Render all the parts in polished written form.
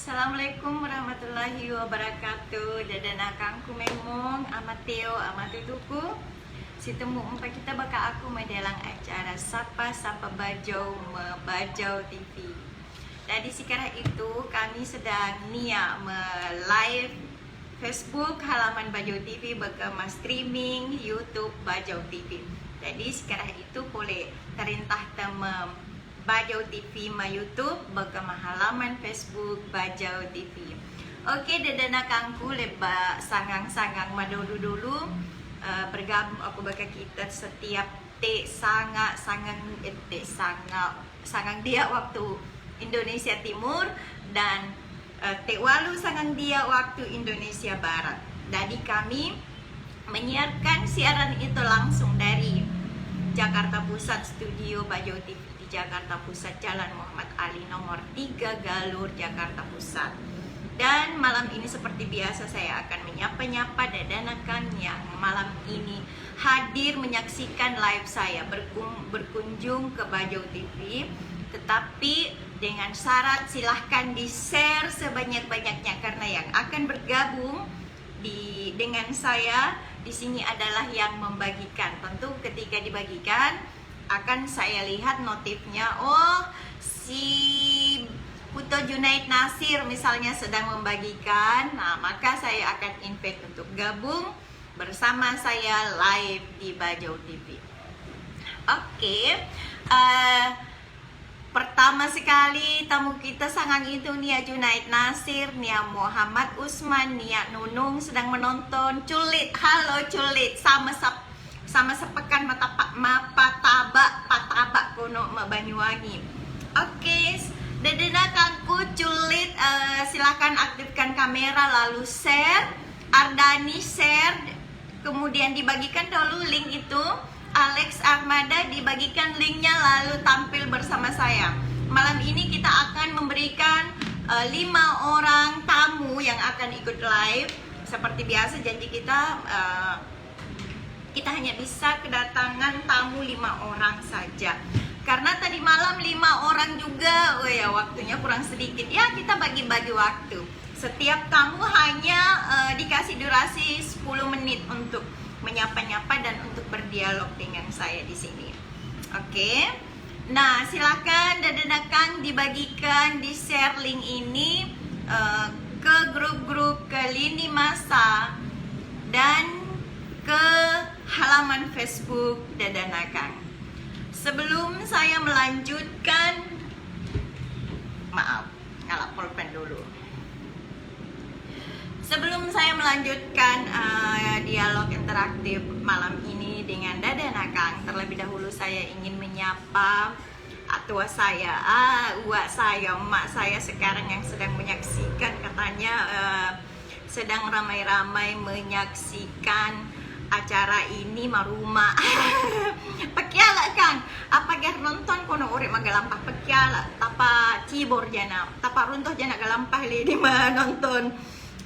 Assalamualaikum warahmatullahi wabarakatuh. Dadan akangku memong amateo amatutuku. Situmu umpa kita baka aku medalang acara Sapa Bajau Bajau TV. Jadi sekarang itu kami sedang live Facebook halaman Bajau TV baka streaming YouTube Bajau TV. Jadi sekarang itu boleh terintah temem Bajau TV ma YouTube baka halaman Facebook Bajau TV. Oke, dadana kangku leba sangang-sangang madulu-dulu bergabung aku baka kita setiap sangang dia waktu Indonesia Timur dan walu sangang dia waktu Indonesia Barat. Jadi kami menyiarkan siaran itu langsung dari Jakarta Pusat, Studio Bajau TV di Jakarta Pusat, Jalan Muhammad Ali nomor 3 Galur, Jakarta Pusat. Dan malam ini seperti biasa saya akan menyapa-nyapa dadanakan yang malam ini hadir menyaksikan live saya berkunjung ke Bajau TV. Tetapi dengan syarat silahkan di-share sebanyak-banyaknya karena yang akan bergabung dengan saya di sini adalah yang membagikan. Tentu ketika dibagikan akan saya lihat notifnya, oh si Puto Junaid Nasir misalnya sedang membagikan. Nah, maka saya akan invite untuk gabung bersama saya live di Bajau TV. Oke, pertama sekali tamu kita sangang itu Nia Junaid Nasir, Nia Muhammad Usman, Nia Nunung sedang menonton. Culit, halo Culit, sama sepekan pataba kuno Banyuwangi. Oke, dadana kangku Culit, silakan aktifkan kamera lalu share. Ardani share, kemudian dibagikan dulu link itu. Alex Armada dibagikan linknya lalu tampil bersama saya. Malam ini kita akan memberikan 5 orang tamu yang akan ikut live. Seperti biasa janji kita hanya bisa kedatangan tamu 5 orang saja. Karena tadi malam 5 orang juga, oh ya waktunya kurang sedikit. Ya kita bagi-bagi waktu. Setiap tamu hanya dikasih durasi 10 menit untuk menyapa-nyapa dan untuk berdialog dengan saya di sini. Oke. Nah, silakan dadanakan dibagikan, di-share link ini ke grup-grup, ke lini masa dan ke halaman Facebook dadanakan. Sebelum saya melanjutkan, maaf, ngalah pulpen dulu. Sebelum saya melanjutkan dialog interaktif malam ini dengan dadanakang, terlebih dahulu saya ingin menyapa atua saya, uak saya, emak saya sekarang yang sedang menyaksikan, katanya sedang ramai-ramai menyaksikan acara ini maruma. Pekiala Kang, apa ger nonton kono urip magalampah pekiala, tapa cibor jana, tapa runtuh jana galampah li di nonton.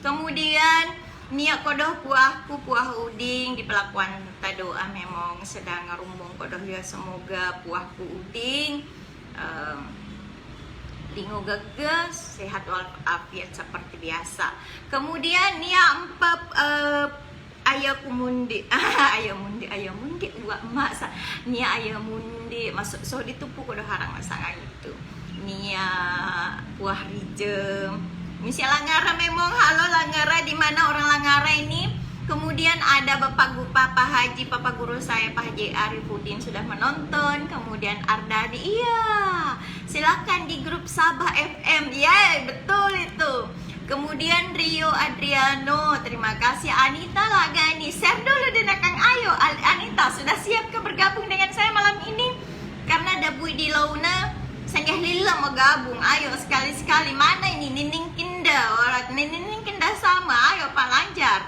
Kemudian niat kodoh puah uding di pelakuan tadoa memang sedang ngarumbung kodoh dia, semoga puahku uding lingo geges sehat walafiat seperti biasa. Kemudian niat empap ayah mundi uak emak nia ayah mundi masuk so ditupu kodoh harang masangan itu nia puah rijem. Misalnya Langara memang, halo Langara, di mana orang Langara ini? Kemudian ada Bapak Haji, Papa Guru saya Pak Haji Arifudin sudah menonton. Kemudian Ardani, iya, silakan di grup Sabah FM, ya betul itu. Kemudian Rio Adriano, terima kasih. Anita Lagani, share dulu denakang ayo. Anita sudah siap ke bergabung dengan saya malam ini? Karena ada Bui di Launa, sanggah lila mau gabung, ayo sekali-sekali. Mana ini Nining Kinda, orang Nining Kinda sama, ayo Pak Lanjar.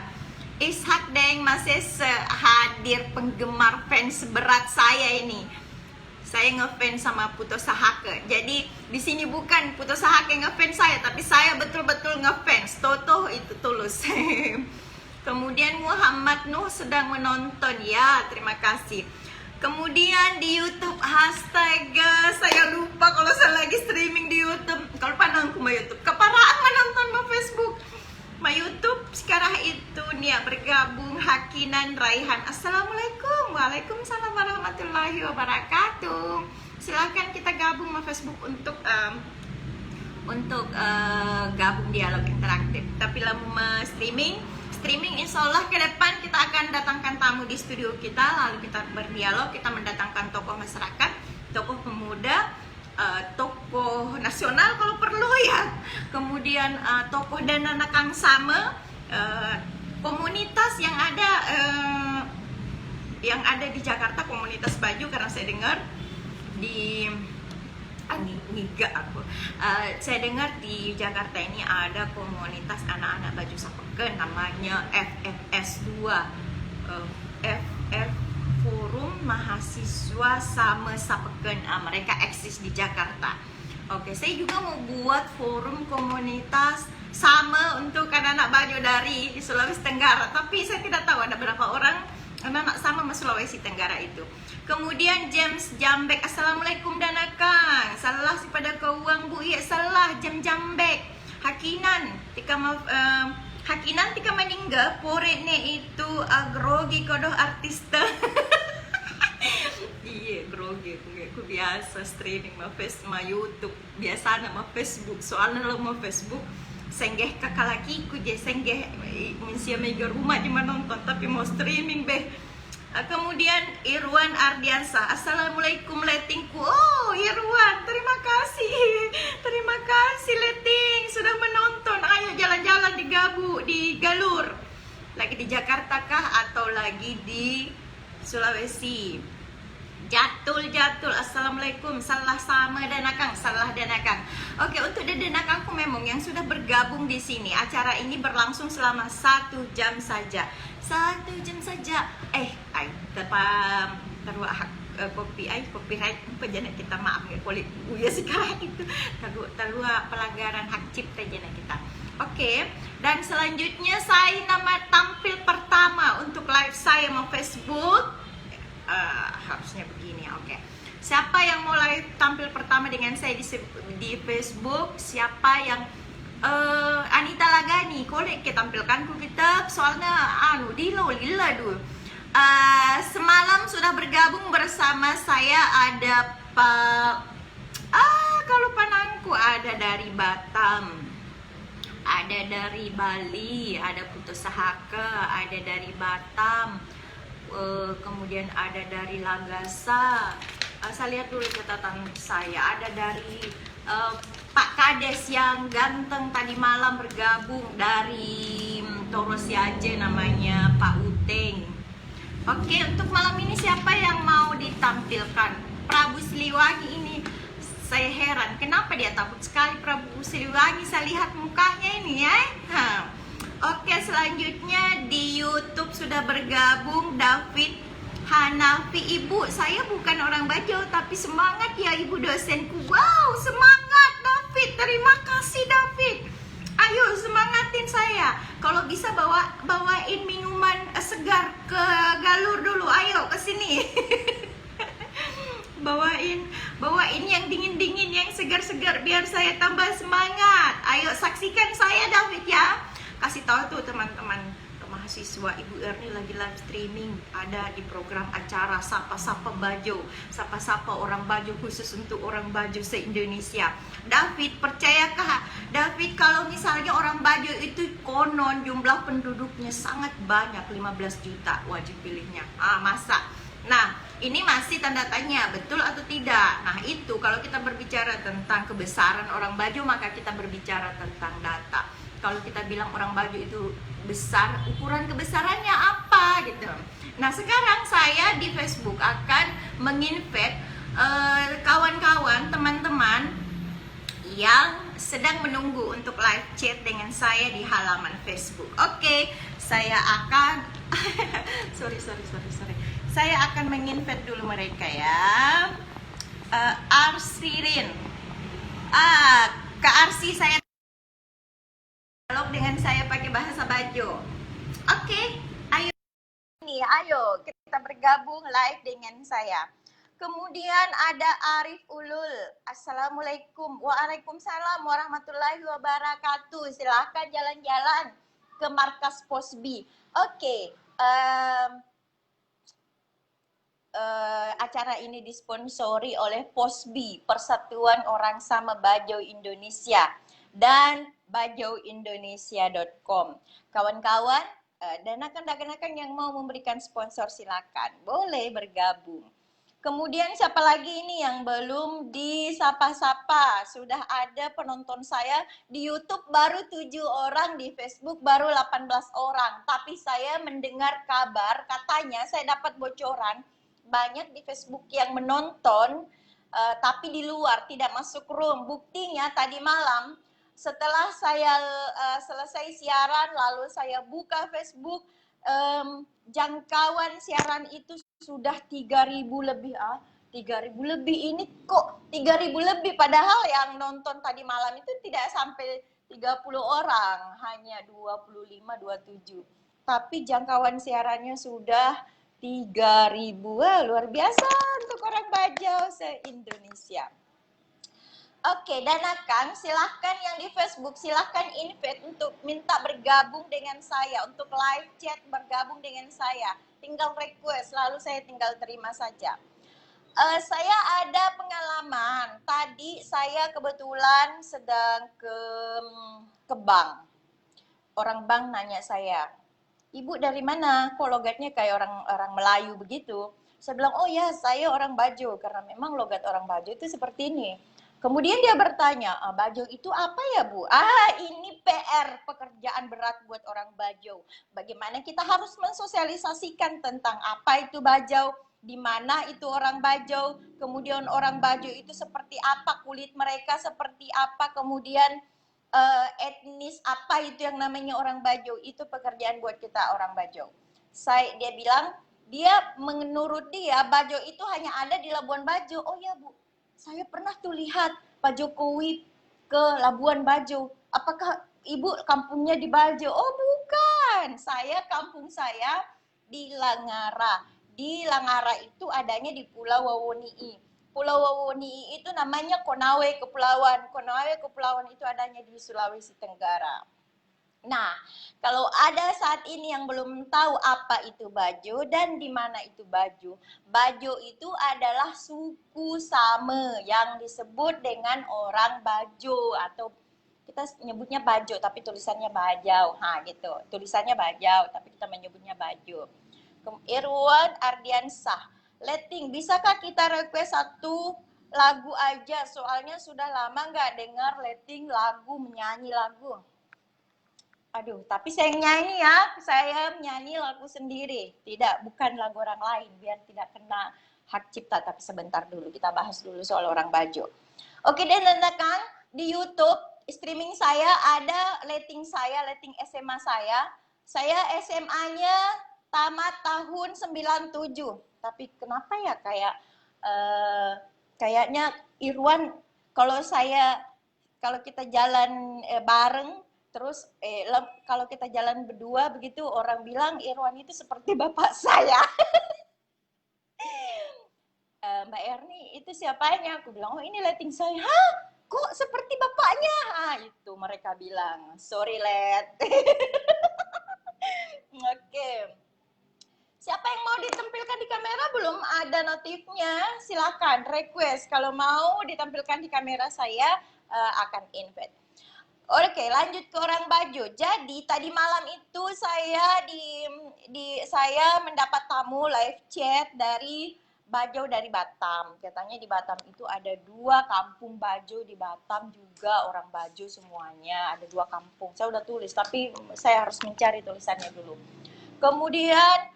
Ishak Deng masih hadir penggemar fans berat saya ini. Saya ngefans sama Puto Sahake. Jadi di sini bukan Puto Sahake ngefans saya, tapi saya betul-betul ngefans. Toto itu tulus. Kemudian Muhammad Nuh sedang menonton, ya terima kasih. Kemudian di YouTube, astaga, saya lupa kalau saya lagi streaming di YouTube. Kalau panangku mah YouTube, keparaan menonton Hakinan Raihan. Assalamualaikum. Waalaikumsalam warahmatullahi wabarakatuh. Silakan kita gabung sama Facebook untuk gabung dialog interaktif. Tapi lamu streaming insya Allah ke depan kita akan datangkan tamu di studio kita, lalu kita berdialog, kita mendatangkan tokoh masyarakat, tokoh pemuda, tokoh nasional kalau perlu ya, kemudian tokoh dan anak kang sama, komunitas yang ada di Jakarta, komunitas baju, karena saya dengar di saya dengar di Jakarta ini ada komunitas anak-anak baju sapeken namanya FFS2, FF Forum Mahasiswa Sama Sapeken. Mereka eksis di Jakarta. Oke, saya juga mau buat forum komunitas sama untuk anak-anak baju dari Sulawesi Tenggara, tapi saya tidak tahu ada berapa orang anak-anak sama Sulawesi Tenggara itu. Kemudian James Jambek, assalamualaikum danakang. Salah si pada keuang bu, iya salah Jambek. Hakinan tika meninggal pore ne itu grogi kodoh artista. Iya grogi, aku biasa streaming ma YouTube, biasa nama Facebook. Soalnya lo mau Facebook senggeh kakak lakiku je senggeh mensia mega rumah di mana nonton, tapi mau streaming beh. Kemudian Irwan Ardiansa, assalamualaikum letingku. Oh Irwan, terima kasih leting sudah menonton. Ayo jalan-jalan di Galur. Lagi di Jakarta kah atau lagi di Sulawesi? Jatul, assalamualaikum. Salah sama danakang. Oke, untuk danakangku memang yang sudah bergabung di sini. Acara ini berlangsung selama 1 jam saja. 1 jam saja. Copyright pejana kita, maaf ya kulit uya sekarang itu. Talua pelanggaran hak cipta jana kita. Oke, dan selanjutnya saya nama tampil pertama untuk live saya mau Facebook. Harusnya begini, oke. Siapa yang mulai tampil pertama dengan saya di Facebook? Siapa yang Anita Lagani, kolek kita tampilkan ku kita soalnya lila dulu. Semalam sudah bergabung bersama saya ada kalau panangku ada dari Batam, ada dari Bali, ada Putus Sahaka, ada dari Batam. Kemudian ada dari Lagasa. Saya lihat dulu catatan saya. Ada dari Pak Kades yang ganteng tadi malam bergabung dari Torosiaje, namanya Pak Uteng. Oke, untuk malam ini siapa yang mau ditampilkan? Prabu Siliwangi ini saya heran, kenapa dia takut sekali Prabu Siliwangi? Saya lihat mukanya ini ya. Oke, selanjutnya di YouTube sudah bergabung David Hanafi. Ibu, saya bukan orang Bajo, tapi semangat ya ibu dosenku. Wow, semangat David. Terima kasih David. Ayo semangatin saya. Kalau bisa bawain minuman segar ke Galur dulu. Ayo ke sini. bawain yang dingin-dingin, yang segar-segar biar saya tambah semangat. Ayo saksikan saya David ya. Kasih tahu tuh teman-teman mahasiswa, Ibu Erni lagi live streaming, ada di program acara Sapa-Sapa Bajo, Sapa-Sapa orang Bajo, khusus untuk orang Bajo se-Indonesia. David, percayakah David kalau misalnya orang Bajo itu konon jumlah penduduknya sangat banyak, 15 juta, wajib pilihnya. Masa? Nah, ini masih tanda tanya, betul atau tidak? Nah, itu kalau kita berbicara tentang kebesaran orang Bajo, maka kita berbicara tentang data. Kalau kita bilang orang Bajo itu besar, ukuran kebesarannya apa gitu. Nah, sekarang saya di Facebook akan menginvite kawan-kawan, teman-teman yang sedang menunggu untuk live chat dengan saya di halaman Facebook. Oke, saya akan sorry. Saya akan menginvite dulu mereka ya. Arsirin. Kak Arsi, saya dialog dengan saya pakai bahasa Bajo. Oke, ayo kita bergabung live dengan saya. Kemudian ada Arif Ulul. Assalamualaikum. Waalaikumsalam warahmatullahi wabarakatuh. Silahkan jalan-jalan ke markas Posbi. Oke, um, acara ini disponsori oleh POSBI, Persatuan Orang Sama Bajau Indonesia, dan bajauindonesia.com. Kawan-kawan, dan rekan-rekan yang mau memberikan sponsor silakan, boleh bergabung. Kemudian siapa lagi ini yang belum disapa-sapa? Sudah ada penonton saya di YouTube baru 7 orang, di Facebook baru 18 orang. Tapi saya mendengar kabar, katanya saya dapat bocoran, banyak di Facebook yang menonton tapi di luar, tidak masuk room. Buktinya tadi malam setelah saya selesai siaran, lalu saya buka Facebook, jangkauan siaran itu sudah 3.000 lebih. 3.000 lebih, ini kok 3.000 lebih, padahal yang nonton tadi malam itu tidak sampai 30 orang, hanya 25, 27. Tapi jangkauan siarannya sudah 3.000. Wah, luar biasa untuk orang Bajau se-Indonesia. Oke, dan Kang, silahkan yang di Facebook, silahkan invite untuk minta bergabung dengan saya, untuk live chat bergabung dengan saya. Tinggal request, lalu saya tinggal terima saja. Saya ada pengalaman, tadi saya kebetulan sedang ke bank. Orang bank nanya saya, "Ibu dari mana? Kok logatnya kayak orang Melayu begitu?" Saya bilang, "Oh ya, saya orang Bajo, karena memang logat orang Bajo itu seperti ini." Kemudian dia bertanya, "Bajo itu apa ya, Bu?" Ini PR, pekerjaan berat buat orang Bajo. Bagaimana kita harus mensosialisasikan tentang apa itu Bajo, di mana itu orang Bajo, kemudian orang Bajo itu seperti apa, kulit mereka seperti apa, kemudian etnis apa itu yang namanya orang Bajo, itu pekerjaan buat kita orang Bajo. Dia bilang, menurut dia Bajo itu hanya ada di Labuan Bajo. Oh ya Bu, saya pernah tuh lihat Pak Jokowi ke Labuan Bajo. Apakah Ibu kampungnya di Bajo? Oh bukan, kampung saya di Langara. Di Langara itu adanya di Pulau Wawonii. Pulau Wawonii itu namanya Konawe Kepulauan. Konawe Kepulauan itu adanya di Sulawesi Tenggara. Nah, kalau ada saat ini yang belum tahu apa itu Bajo dan di mana itu Bajo. Bajo itu adalah suku Same yang disebut dengan orang Bajo, atau kita nyebutnya Bajo tapi tulisannya Bajau. Gitu. Tulisannya Bajau tapi kita menyebutnya Bajo. Irwan Ardiansah, Letting, bisakah kita request satu lagu aja? Soalnya sudah lama nggak dengar Letting menyanyi lagu. Aduh, tapi saya nyanyi ya, saya nyanyi lagu sendiri. Tidak, bukan lagu orang lain, biar tidak kena hak cipta. Tapi sebentar dulu, kita bahas dulu soal orang Bajo. Oke deh, teman-teman, di YouTube streaming saya ada Letting SMA saya. Saya SMA-nya tamat tahun 97. Tapi kenapa ya kayaknya Irwan, kalau kita jalan bareng, terus kalau kita jalan berdua begitu, orang bilang Irwan itu seperti bapak saya. Mbak Erni, itu siapanya? Aku bilang, oh ini Letting saya. Hah? Kok seperti bapaknya? Itu mereka bilang. Sorry, Let. Oke. Siapa yang mau ditampilkan di kamera? Belum ada notifnya. Silakan request. Kalau mau ditampilkan di kamera saya akan invite. Oke, lanjut ke orang Bajo. Jadi tadi malam itu saya saya mendapat tamu live chat dari Bajo dari Batam. Katanya di Batam itu ada 2 kampung Bajo, di Batam juga orang Bajo semuanya. Ada 2 kampung. Saya udah tulis, tapi saya harus mencari tulisannya dulu. Kemudian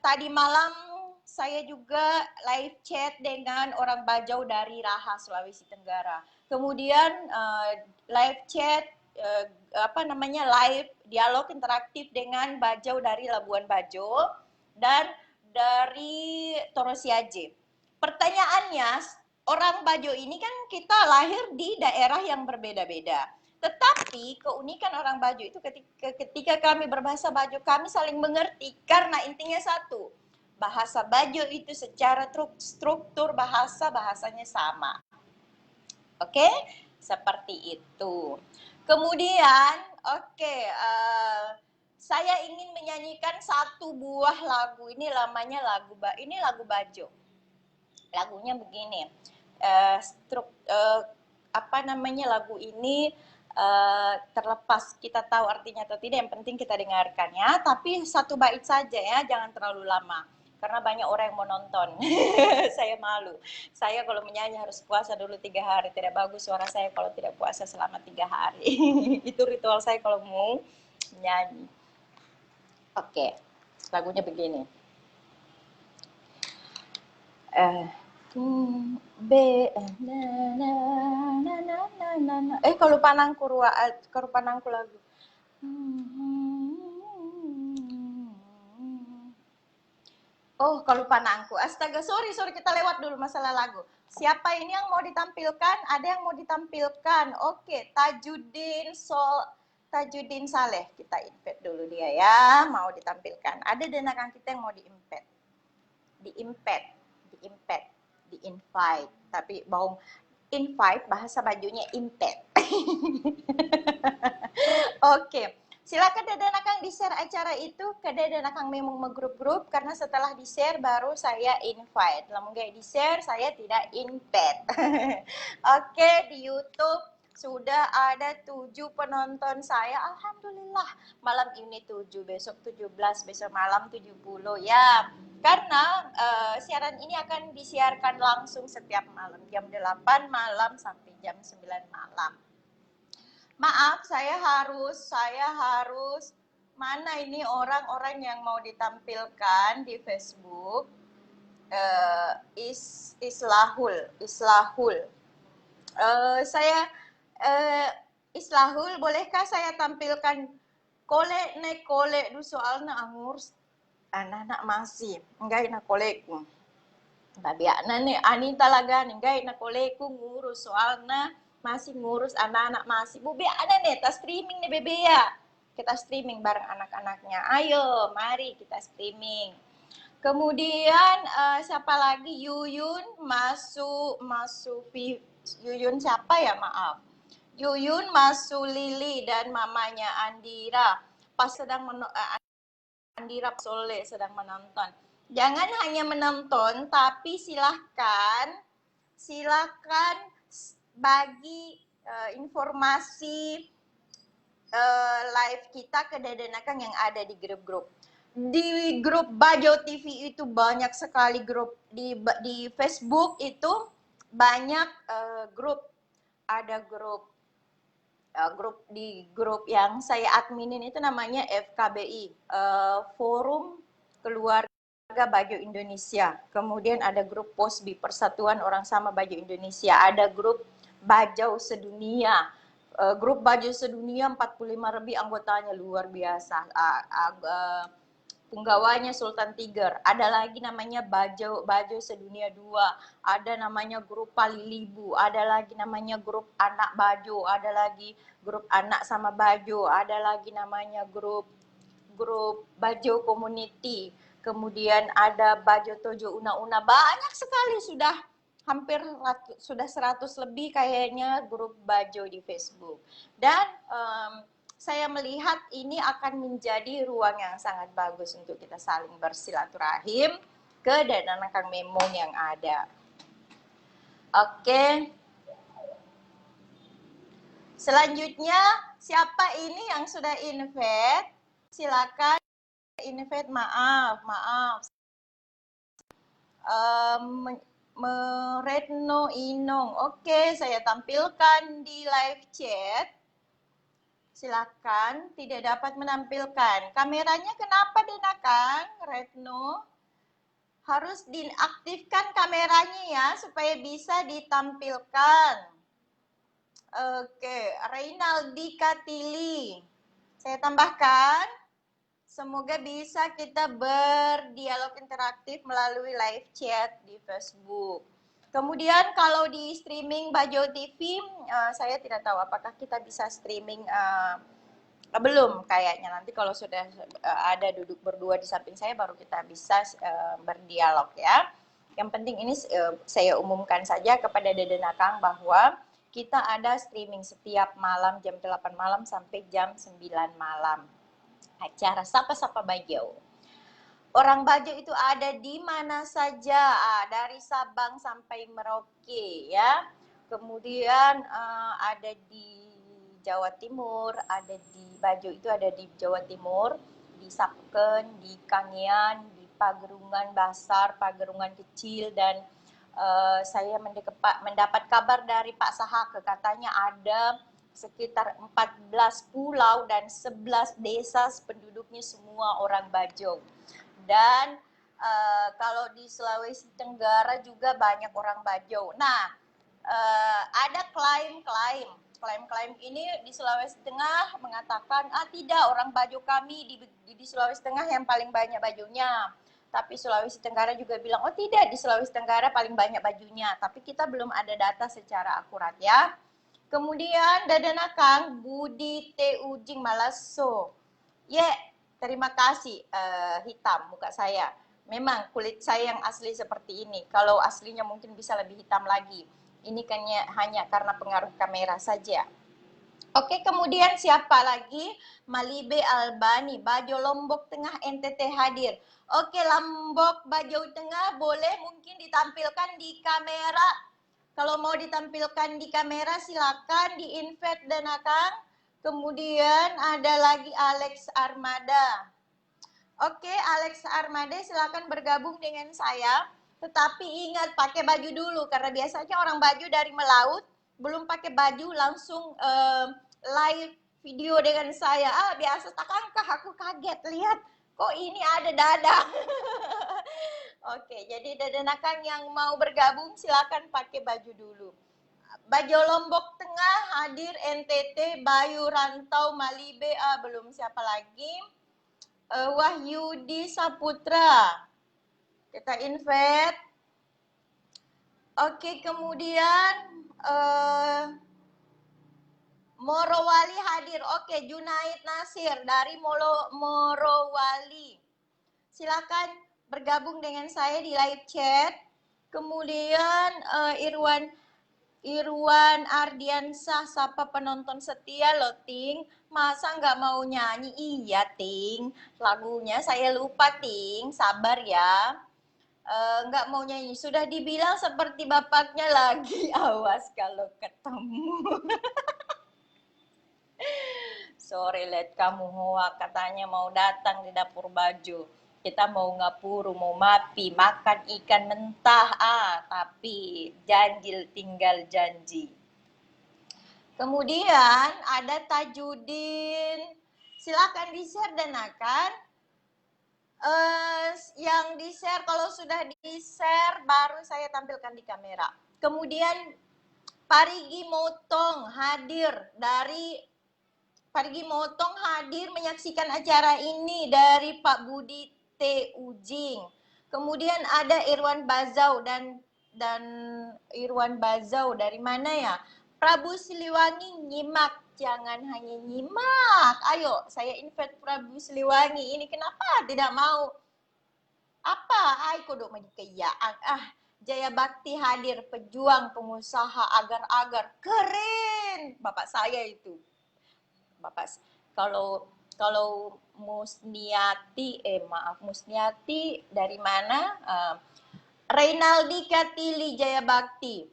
tadi malam saya juga live chat dengan orang Bajau dari Raha, Sulawesi Tenggara. Kemudian live chat live dialog interaktif dengan Bajau dari Labuan Bajo dan dari Torosiaje. Pertanyaannya, orang Bajo ini kan kita lahir di daerah yang berbeda-beda. Tetapi keunikan orang Bajo itu ketika kami berbahasa Bajo, kami saling mengerti karena intinya satu. Bahasa Bajo itu secara struktur bahasanya sama. Oke? Seperti itu. Kemudian, saya ingin menyanyikan satu buah lagu. Ini namanya lagu Bajo. Lagunya begini. Apa namanya lagu ini, terlepas kita tahu artinya atau tidak, yang penting kita dengarkan ya. Tapi satu bait saja ya, jangan terlalu lama. Karena banyak orang yang mau nonton. Saya malu. Saya kalau menyanyi harus puasa dulu 3 hari. Tidak bagus suara saya kalau tidak puasa selama 3 hari. Itu ritual saya kalau mau menyanyi. Oke, lagunya begini. Kalau panangku lagu. Oh, kalau panangku. Astaga, sorry kita lewat dulu masalah lagu. Siapa ini yang mau ditampilkan? Ada yang mau ditampilkan? Oke, Tajuddin Saleh. Kita invite dulu dia ya, mau ditampilkan. Ada denakan kita yang mau di-invite. Di-invite. Tapi bawang invite bahasa bajunya invite. Oke. Silakan Deden Akang di-share acara itu ke Deden Akang memang grup-grup, karena setelah di-share baru saya invite. Lamun gak di-share saya tidak invite. Oke, di YouTube sudah ada 7 penonton saya. Alhamdulillah. Malam ini 7, besok 17, besok malam 70 ya. Karena siaran ini akan disiarkan langsung setiap malam jam 8 malam sampai jam 9 malam. Maaf, saya harus mana ini orang-orang yang mau ditampilkan di Facebook. Islahul. Islahul, bolehkah saya tampilkan kolek du soalna angur anak-anak masih enggak na koleku. Babiana nih Anita laga enggak na koleku ngurus soalna masih ngurus anak-anak masih. Bubi ada nih, kita streaming nih Bebe ya. Kita streaming bareng anak-anaknya. Ayo, mari kita streaming. Kemudian siapa lagi? Yuyun, Yuyun siapa ya? Maaf. Yuyun, Lili dan mamanya Andira. Pas Andira Soleh sedang menonton. Jangan hanya menonton, tapi silakan bagi informasi live kita ke Deden Akang yang ada di grup-grup. Di grup Bajo TV itu banyak sekali grup. Di Facebook itu banyak grup. Ada grup yang saya adminin itu namanya FKBI, Forum Keluarga Bajo Indonesia. Kemudian ada grup POSBI, Persatuan Orang Sama Bajo Indonesia. Ada grup Bajo Sedunia. Grup Bajo Sedunia 45 lebih anggotanya, luar biasa. Penggawanya Sultan Tiger. Ada lagi namanya Bajo Sedunia 2. Ada namanya grup Palilibu. Ada lagi namanya grup Anak Bajo. Ada lagi grup Anak sama Bajo. Ada lagi namanya grup Bajo Community. Kemudian ada Bajo Tojo Una-Una. Banyak sekali, sudah 100 lebih kayaknya grup Bajo di Facebook. Dan saya melihat ini akan menjadi ruang yang sangat bagus untuk kita saling bersilaturahim ke Deden Akang Memong yang ada. Oke. Selanjutnya, siapa ini yang sudah invite? Silakan invite. Maaf. Retno Inong. Oke, saya tampilkan di live chat. Silakan, tidak dapat menampilkan. Kameranya kenapa Denakang, Retno? Harus diaktifkan kameranya ya, supaya bisa ditampilkan. Oke, Reynaldi Katili. Saya tambahkan, semoga bisa kita berdialog interaktif melalui live chat di Facebook. Kemudian kalau di streaming Bajo TV, saya tidak tahu apakah kita bisa streaming, belum kayaknya. Nanti kalau sudah ada duduk berdua di samping saya, baru kita bisa berdialog ya. Yang penting ini saya umumkan saja kepada Deden Akang bahwa kita ada streaming setiap malam jam 8 malam sampai jam 9 malam. Acara Sapa-Sapa Bajo. Orang Bajo itu ada di mana saja, dari Sabang sampai Merauke ya. Kemudian ada di Jawa Timur, ada di Bajo itu ada di Jawa Timur, di Sapken, di Kangean, di Pagerungan Basar, Pagerungan Kecil, dan saya mendapat kabar dari Pak Sahake, katanya ada sekitar 14 pulau dan 11 desa penduduknya semua orang Bajo. Dan kalau di Sulawesi Tenggara juga banyak orang Bajo. Nah, ada klaim ini di Sulawesi Tengah mengatakan tidak, orang Bajo kami di Sulawesi Tengah yang paling banyak bajunya. Tapi Sulawesi Tenggara juga bilang, oh tidak, di Sulawesi Tenggara paling banyak bajunya. Tapi kita belum ada data secara akurat ya. Kemudian Dadanakang Budi T. Ujing Malaso. Terima kasih, hitam muka saya. Memang kulit saya yang asli seperti ini. Kalau aslinya mungkin bisa lebih hitam lagi. Ini kan hanya karena pengaruh kamera saja. Oke, kemudian siapa lagi? Malibe Albani, Bajo Lombok Tengah NTT hadir. Oke, Lombok Bajo Tengah boleh mungkin ditampilkan di kamera. Kalau mau ditampilkan di kamera silakan di-invite dan akan. Kemudian ada lagi Alex Armada. Oke, Alex Armada silakan bergabung dengan saya. Tetapi ingat pakai baju dulu karena biasanya orang Bajo dari melaut belum pakai baju langsung live video dengan saya. Biasa takangkah aku kaget lihat kok ini ada dada. Oke, jadi dadanakan yang mau bergabung silakan pakai baju dulu. Bajo Lombok Tengah hadir, NTT, Bayu Rantau, Malibe, belum siapa lagi? Wahyudi Saputra. Kita invite. Oke, kemudian Morowali hadir. Oke, Junaid Nasir dari Morowali. Silakan bergabung dengan saya di live chat. Kemudian Irwan Ardiansah, sapa penonton setia loh Ting. Masa nggak mau nyanyi? Iya Ting, lagunya saya lupa Ting, sabar ya. Nggak mau nyanyi, sudah dibilang seperti bapaknya lagi. Awas kalau ketemu. Sore lihat kamu hoa katanya mau datang di dapur Bajo. Kita mau ngapuru, mau mapi, makan ikan mentah. Tapi janji tinggal janji. Kemudian ada Tajudin. Silakan di-share dan akan yang di-share, kalau sudah di-share baru saya tampilkan di kamera. Kemudian Parigi Motong hadir menyaksikan acara ini dari Pak Budi T. Ujing. Kemudian ada Irwan Bazau dan Irwan Bazau dari mana ya? Prabu Siliwangi nyimak, jangan hanya nyimak. Ayo, saya invite Prabu Siliwangi. Ini kenapa tidak mau? Apa? Kudu medikayaan. Jaya Bakti hadir, pejuang pengusaha agar-agar. Keren. Bapak saya itu. Bapak kalau Musniati dari mana? Reynaldi Katili Jaya Bakti.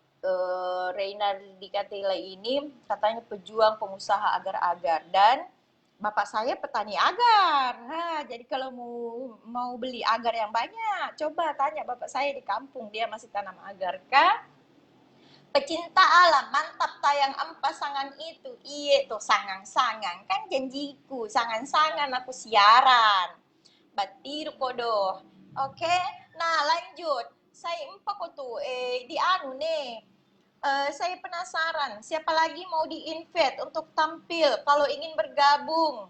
Reynaldi Katili ini katanya pejuang pengusaha agar-agar dan bapak saya petani agar. Jadi kalau mau beli agar yang banyak, coba tanya bapak saya di kampung, dia masih tanam agar kah? Pecinta alam, mantap tayang pasangan itu. Iya tuh sangang-sangang, kan janjiku, sangan-sangan aku siaran. Batiru kodoh. Oke, nah lanjut. Saya kok tuh, di anu nih. Saya penasaran, siapa lagi mau di-invite untuk tampil kalau ingin bergabung?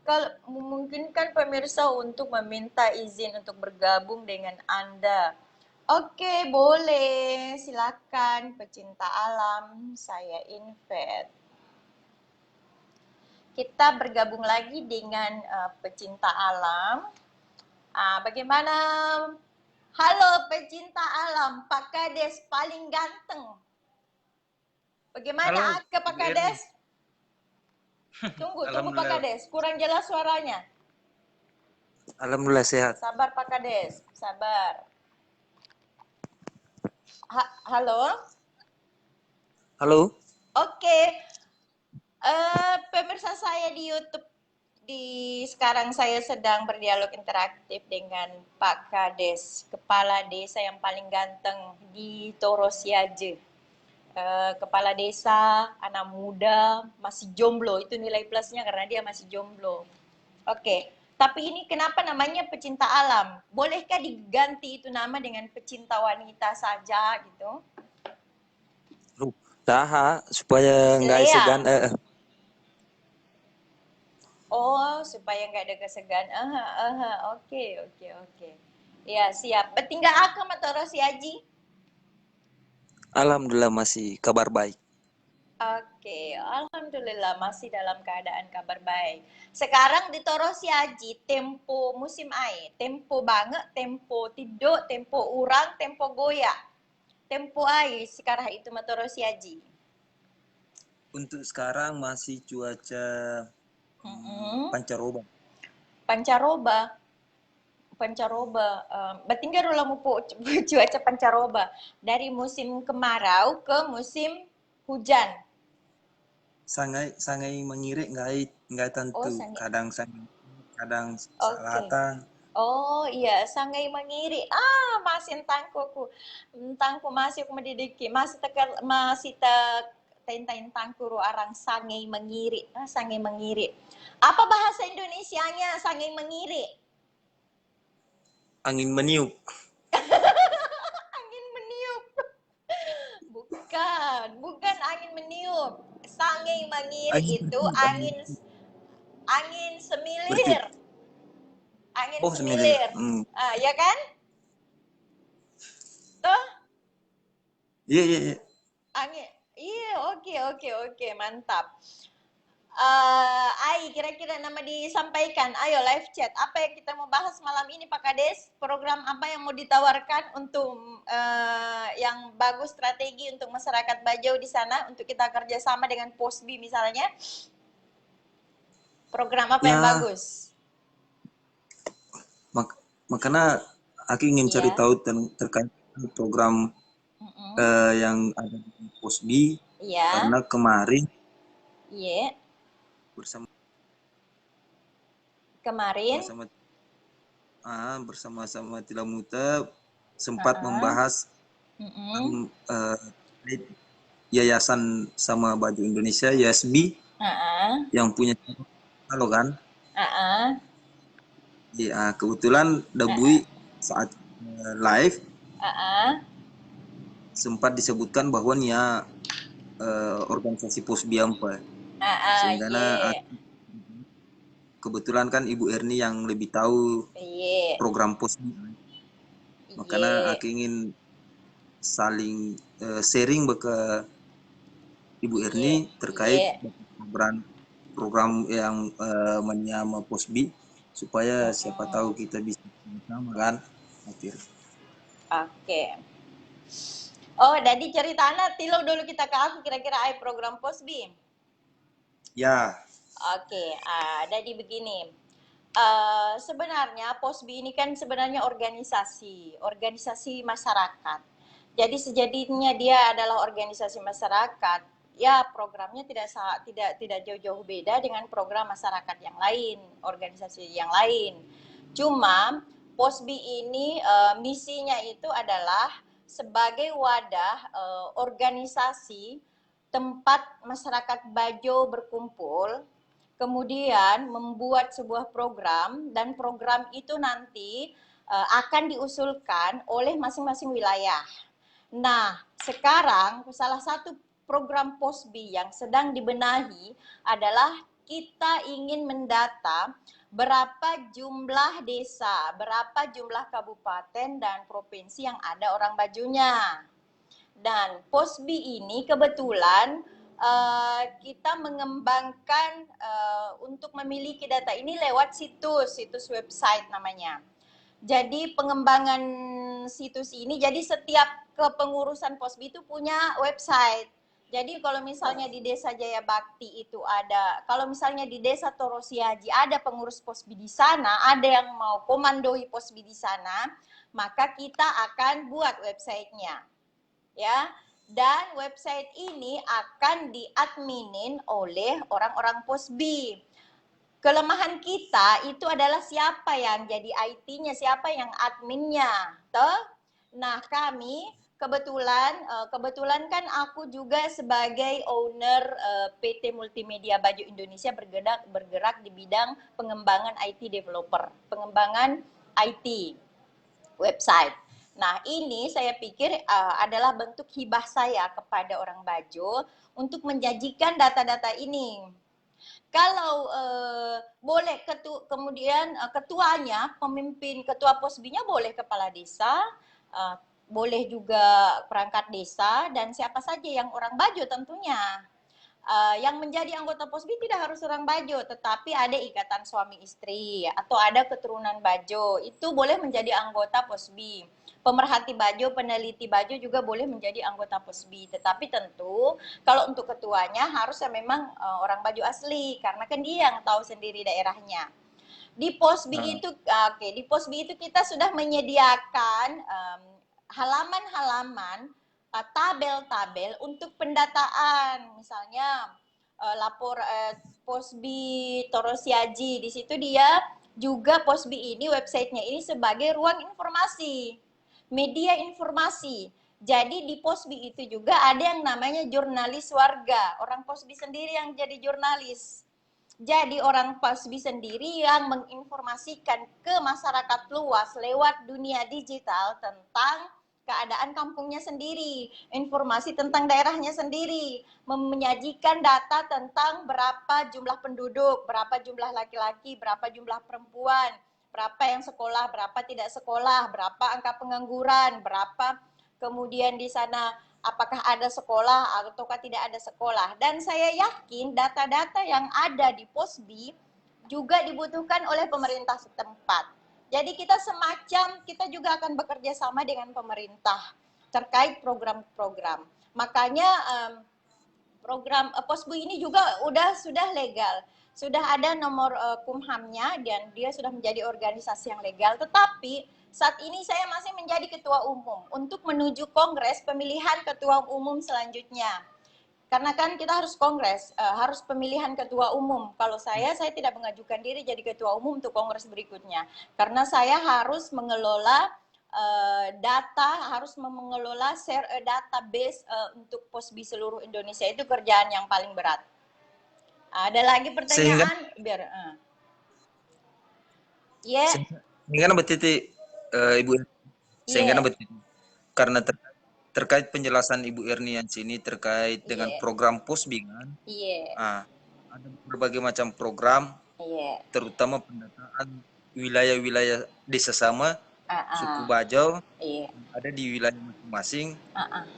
Kalau memungkinkan pemirsa untuk meminta izin untuk bergabung dengan Anda. Oke, boleh. Silakan pecinta alam, saya invite. Kita bergabung lagi dengan pecinta alam. Bagaimana? Halo pecinta alam, Pak Kades paling ganteng. Bagaimana Pak Kades? Tunggu Pak Alhamdulillah. Kades, kurang jelas suaranya. Alhamdulillah sehat. Sabar Pak Kades, sabar. Halo? Halo? Oke. Pemirsa saya di YouTube, sekarang saya sedang berdialog interaktif dengan Pak Kades, kepala desa yang paling ganteng di Toro Siaje. Kepala desa, anak muda, masih jomblo. Itu nilai plusnya karena dia masih jomblo. Oke, tapi ini kenapa namanya pecinta alam? Bolehkah diganti itu nama dengan pecinta wanita saja gitu? Taha supaya nggak Lea. segan. Oh, supaya nggak ada kesegan. Oke, oke, oke. Ya, siap. Tinggal akam atau Rosi Aji? Alhamdulillah masih kabar baik. Oke, alhamdulillah masih dalam keadaan kabar baik. Sekarang di Toro Siaji, tempo musim air, tempo banget, tempo tidur, tempo urang, tempo goyak. Tempo air sekarang itu Toro Siaji. Untuk sekarang masih cuaca pancaroba. Pancaroba. Pancaroba, berarti nggak ulah cuaca pancaroba dari musim kemarau ke musim hujan. Sangai sangai mengirik nggak Oh, tentu. sangat. Kadang Oke. selatan. Oh iya, sangai mengiri. Masih tangku masih aku mendidiki, masih tain tangku ru arang sangai mengiri. Sangai mengiri. Apa bahasa Indonesianya sangai mengiri? Angin meniup. Angin meniup. Bukan angin meniup. Sangai mengiri Angin itu bertiup. angin Bertiup. semilir. Angin Oh, semilir. semilir. Ya kan? Tuh, Iya, iya, iya. angin. Iya, oke, mantap. Kira-kira nama disampaikan. Ayo live chat. Apa yang kita mau bahas malam ini Pak Kades? Program apa yang mau ditawarkan untuk yang bagus strategi untuk masyarakat Bajau di sana untuk kita kerjasama dengan Posbi misalnya? Program apa yang Ya, bagus? makanya aku ingin cari Iya. tahu terkait program yang ada di Posbi Iya. karena kemarin Iya. bersama Kemarin. bersama bersama-sama Tilamuta sempat Uh-uh. membahas tentang Yayasan Sama Baju Indonesia YSB Uh-uh. yang punya halo kan. Uh-uh. Ya, kebetulan Uh-uh. Dabui saat live Uh-uh. sempat disebutkan bahwa Nia organisasi Posbi apa sehingga Iya. kebetulan kan Ibu Erni yang lebih tahu Iya. program Posbi. Makanya Iya. aku ingin saling sharing ke Ibu Iya. Erni terkait Iya. program yang menyama Posbi supaya siapa tahu Mm-mm. kita bisa bersama kan. Oke. Oke. Oh, jadi cerita anak tilo dulu kita ke aku kira-kira program Posbi. Ya, Oke, jadi begini. Sebenarnya Posbi ini kan sebenarnya organisasi masyarakat. Jadi sejatinya dia adalah organisasi masyarakat. Ya, programnya tidak jauh-jauh beda dengan program masyarakat yang lain, organisasi yang lain. Cuma Posbi ini misinya itu adalah sebagai wadah organisasi tempat masyarakat Bajo berkumpul, kemudian membuat sebuah program dan program itu nanti akan diusulkan oleh masing-masing wilayah. Nah, sekarang salah satu program Posbi yang sedang dibenahi adalah kita ingin mendata berapa jumlah desa, berapa jumlah kabupaten dan provinsi yang ada orang Bajunya. Dan Posbi ini kebetulan kita mengembangkan untuk memiliki data ini lewat situs website namanya. Jadi pengembangan situs ini, jadi setiap kepengurusan Posbi itu punya website. Jadi kalau misalnya di Desa Jaya Bakti itu ada, kalau misalnya di Desa Torosiaji ada pengurus posbi di sana, ada yang mau komandoi posbi di sana, maka kita akan buat websitenya, ya. Dan website ini akan diadminin oleh orang-orang posbi. Kelemahan kita itu adalah siapa yang jadi IT-nya, siapa yang adminnya, toh? Nah, kami kebetulan kan aku juga sebagai owner PT Multimedia Baju Indonesia bergerak di bidang pengembangan IT developer, pengembangan IT website. Nah, ini saya pikir adalah bentuk hibah saya kepada orang Bajo untuk menjanjikan data-data ini. Kalau boleh kemudian ketuanya, pemimpin ketua posbinya boleh kepala desa, boleh juga perangkat desa dan siapa saja yang orang Bajo tentunya. Yang menjadi anggota posbi tidak harus orang Bajo, tetapi ada ikatan suami istri atau ada keturunan Bajo, itu boleh menjadi anggota posbi. Pemerhati Bajo, peneliti Bajo juga boleh menjadi anggota posbi. Tetapi tentu kalau untuk ketuanya harusnya memang orang Bajo asli, karena kan dia yang tahu sendiri daerahnya. Di posbi itu, di posbi itu kita sudah menyediakan halaman-halaman tabel-tabel untuk pendataan, misalnya lapor posbi Torosiaji, di situ dia juga posbi ini websitenya ini sebagai ruang informasi, media informasi. Jadi di posbi itu juga ada yang namanya jurnalis warga, orang posbi sendiri yang jadi jurnalis. Jadi orang posbi sendiri yang menginformasikan ke masyarakat luas lewat dunia digital tentang keadaan kampungnya sendiri, informasi tentang daerahnya sendiri, menyajikan data tentang berapa jumlah penduduk, berapa jumlah laki-laki, berapa jumlah perempuan, berapa yang sekolah, berapa tidak sekolah, berapa angka pengangguran, berapa kemudian di sana apakah ada sekolah ataukah tidak ada sekolah. Dan saya yakin data-data yang ada di Posbi juga dibutuhkan oleh pemerintah setempat. Jadi kita juga akan bekerja sama dengan pemerintah terkait program-program. Makanya program Posbu ini juga sudah legal. Sudah ada nomor Kumhamnya dan dia sudah menjadi organisasi yang legal. Tetapi saat ini saya masih menjadi ketua umum untuk menuju kongres pemilihan ketua umum selanjutnya. Karena kan kita harus kongres, harus pemilihan ketua umum. Kalau saya tidak mengajukan diri jadi ketua umum untuk kongres berikutnya. Karena saya harus mengelola data, harus mengelola share database untuk posbi seluruh Indonesia. Itu kerjaan yang paling berat. Ada lagi pertanyaan? Sehingga betiti Ibu, sehingga betiti karena terkait penjelasan Ibu Ernian sini terkait dengan program posbi kan, ada berbagai macam program, terutama pendataan wilayah-wilayah desa sama suku Bajau, ada di wilayah masing-masing.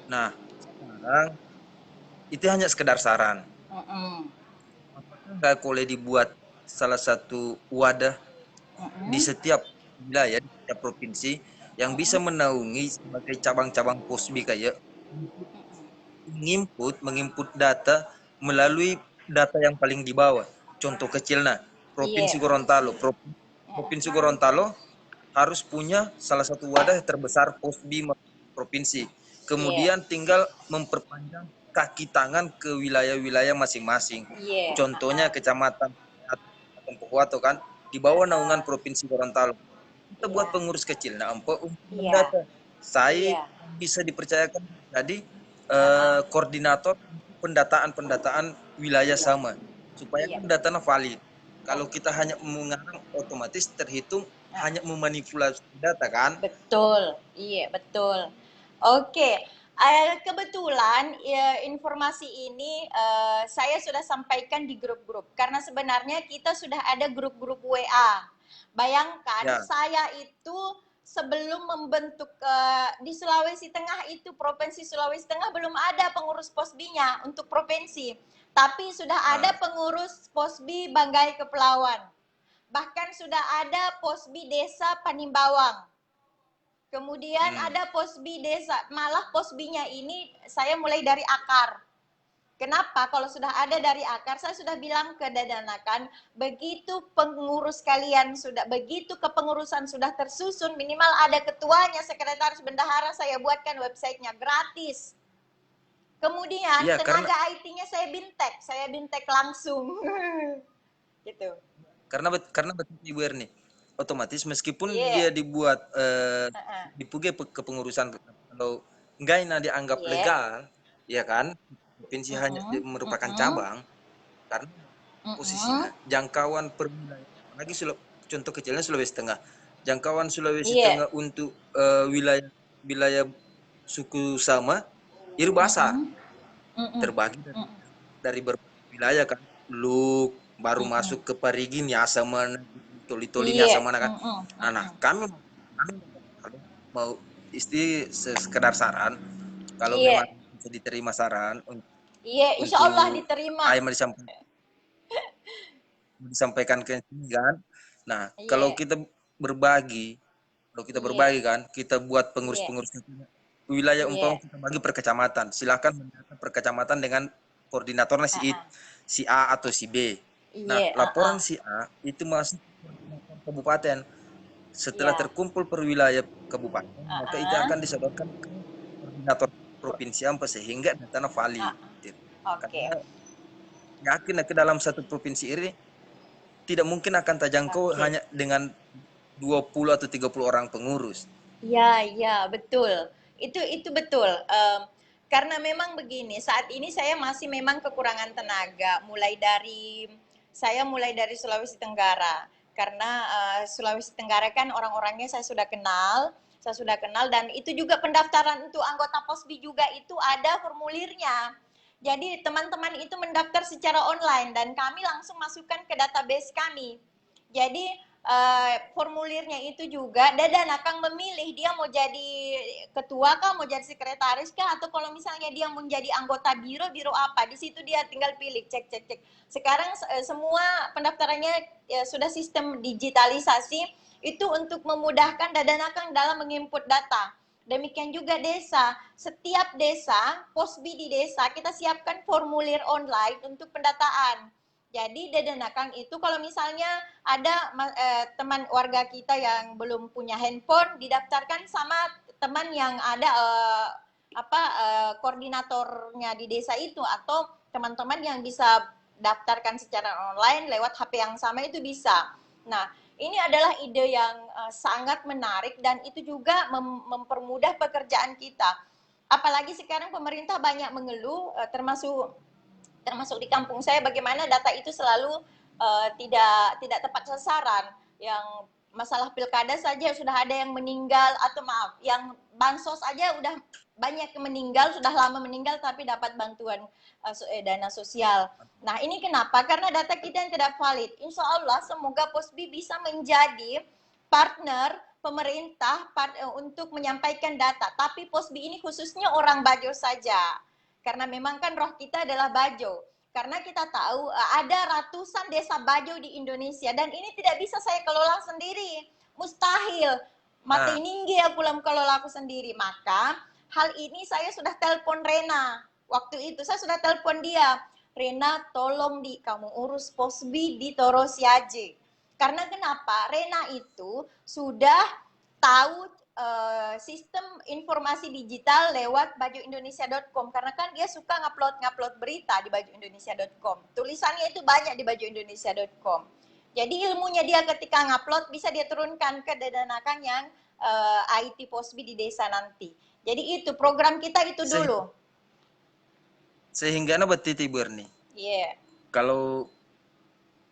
Nah, sekarang itu hanya sekedar saran. Apakah nggak boleh dibuat salah satu wadah di setiap wilayah, di setiap provinsi yang bisa menaungi sebagai cabang-cabang posbi kayak menginput data melalui data yang paling di bawah. Contoh kecilnya, Provinsi Gorontalo. Provinsi Gorontalo harus punya salah satu wadah terbesar posbi provinsi. Kemudian tinggal memperpanjang kaki tangan ke wilayah-wilayah masing-masing. Contohnya Kecamatan Pohuwato kan di bawah naungan Provinsi Gorontalo. Kita buat pengurus kecil, nah data saya bisa dipercayakan jadi koordinator pendataan wilayah sama supaya kan datanya valid. Kalau kita hanya mengarang otomatis terhitung hanya memanipulasi data kan? Betul, iya betul. Oke, kebetulan informasi ini saya sudah sampaikan di grup-grup karena sebenarnya kita sudah ada grup-grup WA. Bayangkan saya itu sebelum membentuk di Sulawesi Tengah itu, Provinsi Sulawesi Tengah belum ada pengurus posbinya untuk provinsi, tapi sudah ada pengurus posbi Banggai Kepulauan. Bahkan sudah ada posbi desa Panimbawang. Kemudian ada posbi desa, malah posbinya ini saya mulai dari akar. Kenapa? Kalau sudah ada dari akar, saya sudah bilang ke Dadanakan, begitu pengurus kalian sudah, begitu kepengurusan sudah tersusun, minimal ada ketuanya, sekretaris bendahara, saya buatkan websitenya gratis. Kemudian Iya, karena tenaga IT-nya saya bintek langsung. Gitu. karena betul Ibu Erni. Otomatis meskipun Iya. dia dibuat Heeh. dipuge kepengurusan, kalau enggak dianggap Iya. legal, ya kan? Provinsi hanya Mm-mm. merupakan Mm-mm. cabang karena Mm-mm. posisinya jangkauan per wilayah, apalagi contoh kecilnya Sulawesi Tengah. Jangkauan Sulawesi Iya. Tengah untuk wilayah wilayah suku sama itu besar, Mm-mm. Mm-mm. terbagi Mm-mm. dari berbagai wilayah kan. Lu baru Mm-mm. masuk ke Parigi Nyasa mana, Toli-Toli Iya. Nyasa mana kan. Mm-mm. Nah, Mm-mm. kami kalau mau sekedar saran, kalau Iya. memang bisa diterima saran Iya, insya Allah untuk diterima. ayam disampaikan ke sini kan. Nah, kalau Iya. kita berbagi, Iya. kan, kita buat Iya. pengurus-pengurus wilayah, umpama Iya. kita bagi per kecamatan. Silakan mendata per kecamatan dengan koordinatornya Ah. si A atau si B. Nah, Iya. laporan si A itu masuk ke koordinator kabupaten. Setelah Iya. terkumpul per wilayah kabupaten, maka itu Ah. akan disodorkan ke koordinator provinsi apa sehingga datanya valid. Gitu. Oke. Karena yakin ke dalam satu provinsi ini tidak mungkin akan terjangkau Oke. hanya dengan 20 atau 30 orang pengurus. Ya, ya, betul. Itu betul. Karena memang begini, saat ini saya masih memang kekurangan tenaga, mulai dari Sulawesi Tenggara. Karena Sulawesi Tenggara kan orang-orangnya saya sudah kenal dan itu juga pendaftaran untuk anggota Posbi juga itu ada formulirnya. Jadi teman-teman itu mendaftar secara online dan kami langsung masukkan ke database kami. Jadi formulirnya itu juga Dadan akan memilih dia mau jadi ketua kah, mau jadi sekretaris kah, atau kalau misalnya dia mau jadi anggota biro apa, di situ dia tinggal pilih cek. Sekarang semua pendaftarannya sudah sistem digitalisasi, itu untuk memudahkan Dadan akan dalam menginput data. Demikian juga desa, setiap desa, posbi di desa kita siapkan formulir online untuk pendataan. Jadi Dedenakang itu kalau misalnya ada teman warga kita yang belum punya handphone didaftarkan sama teman yang ada koordinatornya di desa itu atau teman-teman yang bisa daftarkan secara online lewat HP yang sama itu bisa. Nah, ini adalah ide yang sangat menarik dan itu juga mempermudah pekerjaan kita. Apalagi sekarang pemerintah banyak mengeluh termasuk di kampung saya bagaimana data itu selalu tidak tepat sasaran. Yang masalah pilkada saja sudah ada yang meninggal atau maaf, yang bansos aja udah banyak yang meninggal, sudah lama meninggal tapi dapat bantuan dana sosial. Nah, ini kenapa? Karena data kita yang tidak valid. Insya Allah semoga Posbi bisa menjadi partner pemerintah untuk menyampaikan data. Tapi Posbi ini khususnya orang Bajo saja. Karena memang kan roh kita adalah Bajo. Karena kita tahu ada ratusan desa Bajo di Indonesia dan ini tidak bisa saya kelola sendiri. Mustahil. Mati Nah, ninggi aku kelola aku sendiri. Maka hal ini saya sudah telepon Rena. Waktu itu saya sudah telepon dia. Rena, tolong kamu urus Posbi di Torosiaje. Karena kenapa? Rena itu sudah tahu sistem informasi digital lewat bajoindonesia.com karena kan dia suka ngupload berita di bajoindonesia.com. Tulisannya itu banyak di bajoindonesia.com. Jadi ilmunya dia ketika ngupload bisa dia turunkan ke Dadanakan yang IT Posbi di desa nanti. Jadi itu program kita itu dulu. sehingga berarti Ibu Erni. Iya. Yeah. Kalau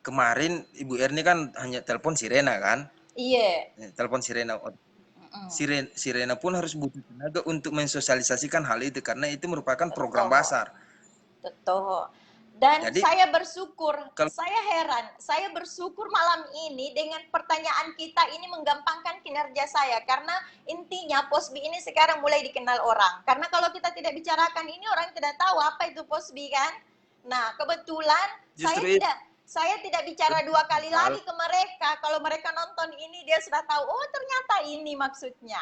kemarin Ibu Erni kan hanya telepon Sirena kan? Iya. Telepon Sirena. Sirena pun harus butuh tenaga untuk mensosialisasikan hal itu karena itu merupakan program besar. Betul. Dan Jadi, saya bersyukur, kalau saya bersyukur malam ini dengan pertanyaan kita ini menggampangkan kinerja saya karena intinya Posbi ini sekarang mulai dikenal orang. Karena kalau kita tidak bicarakan ini orang tidak tahu apa itu Posbi kan. Nah, kebetulan saya tidak bicara dua kali lagi ke mereka. Kalau mereka nonton ini dia sudah tahu, oh ternyata ini maksudnya.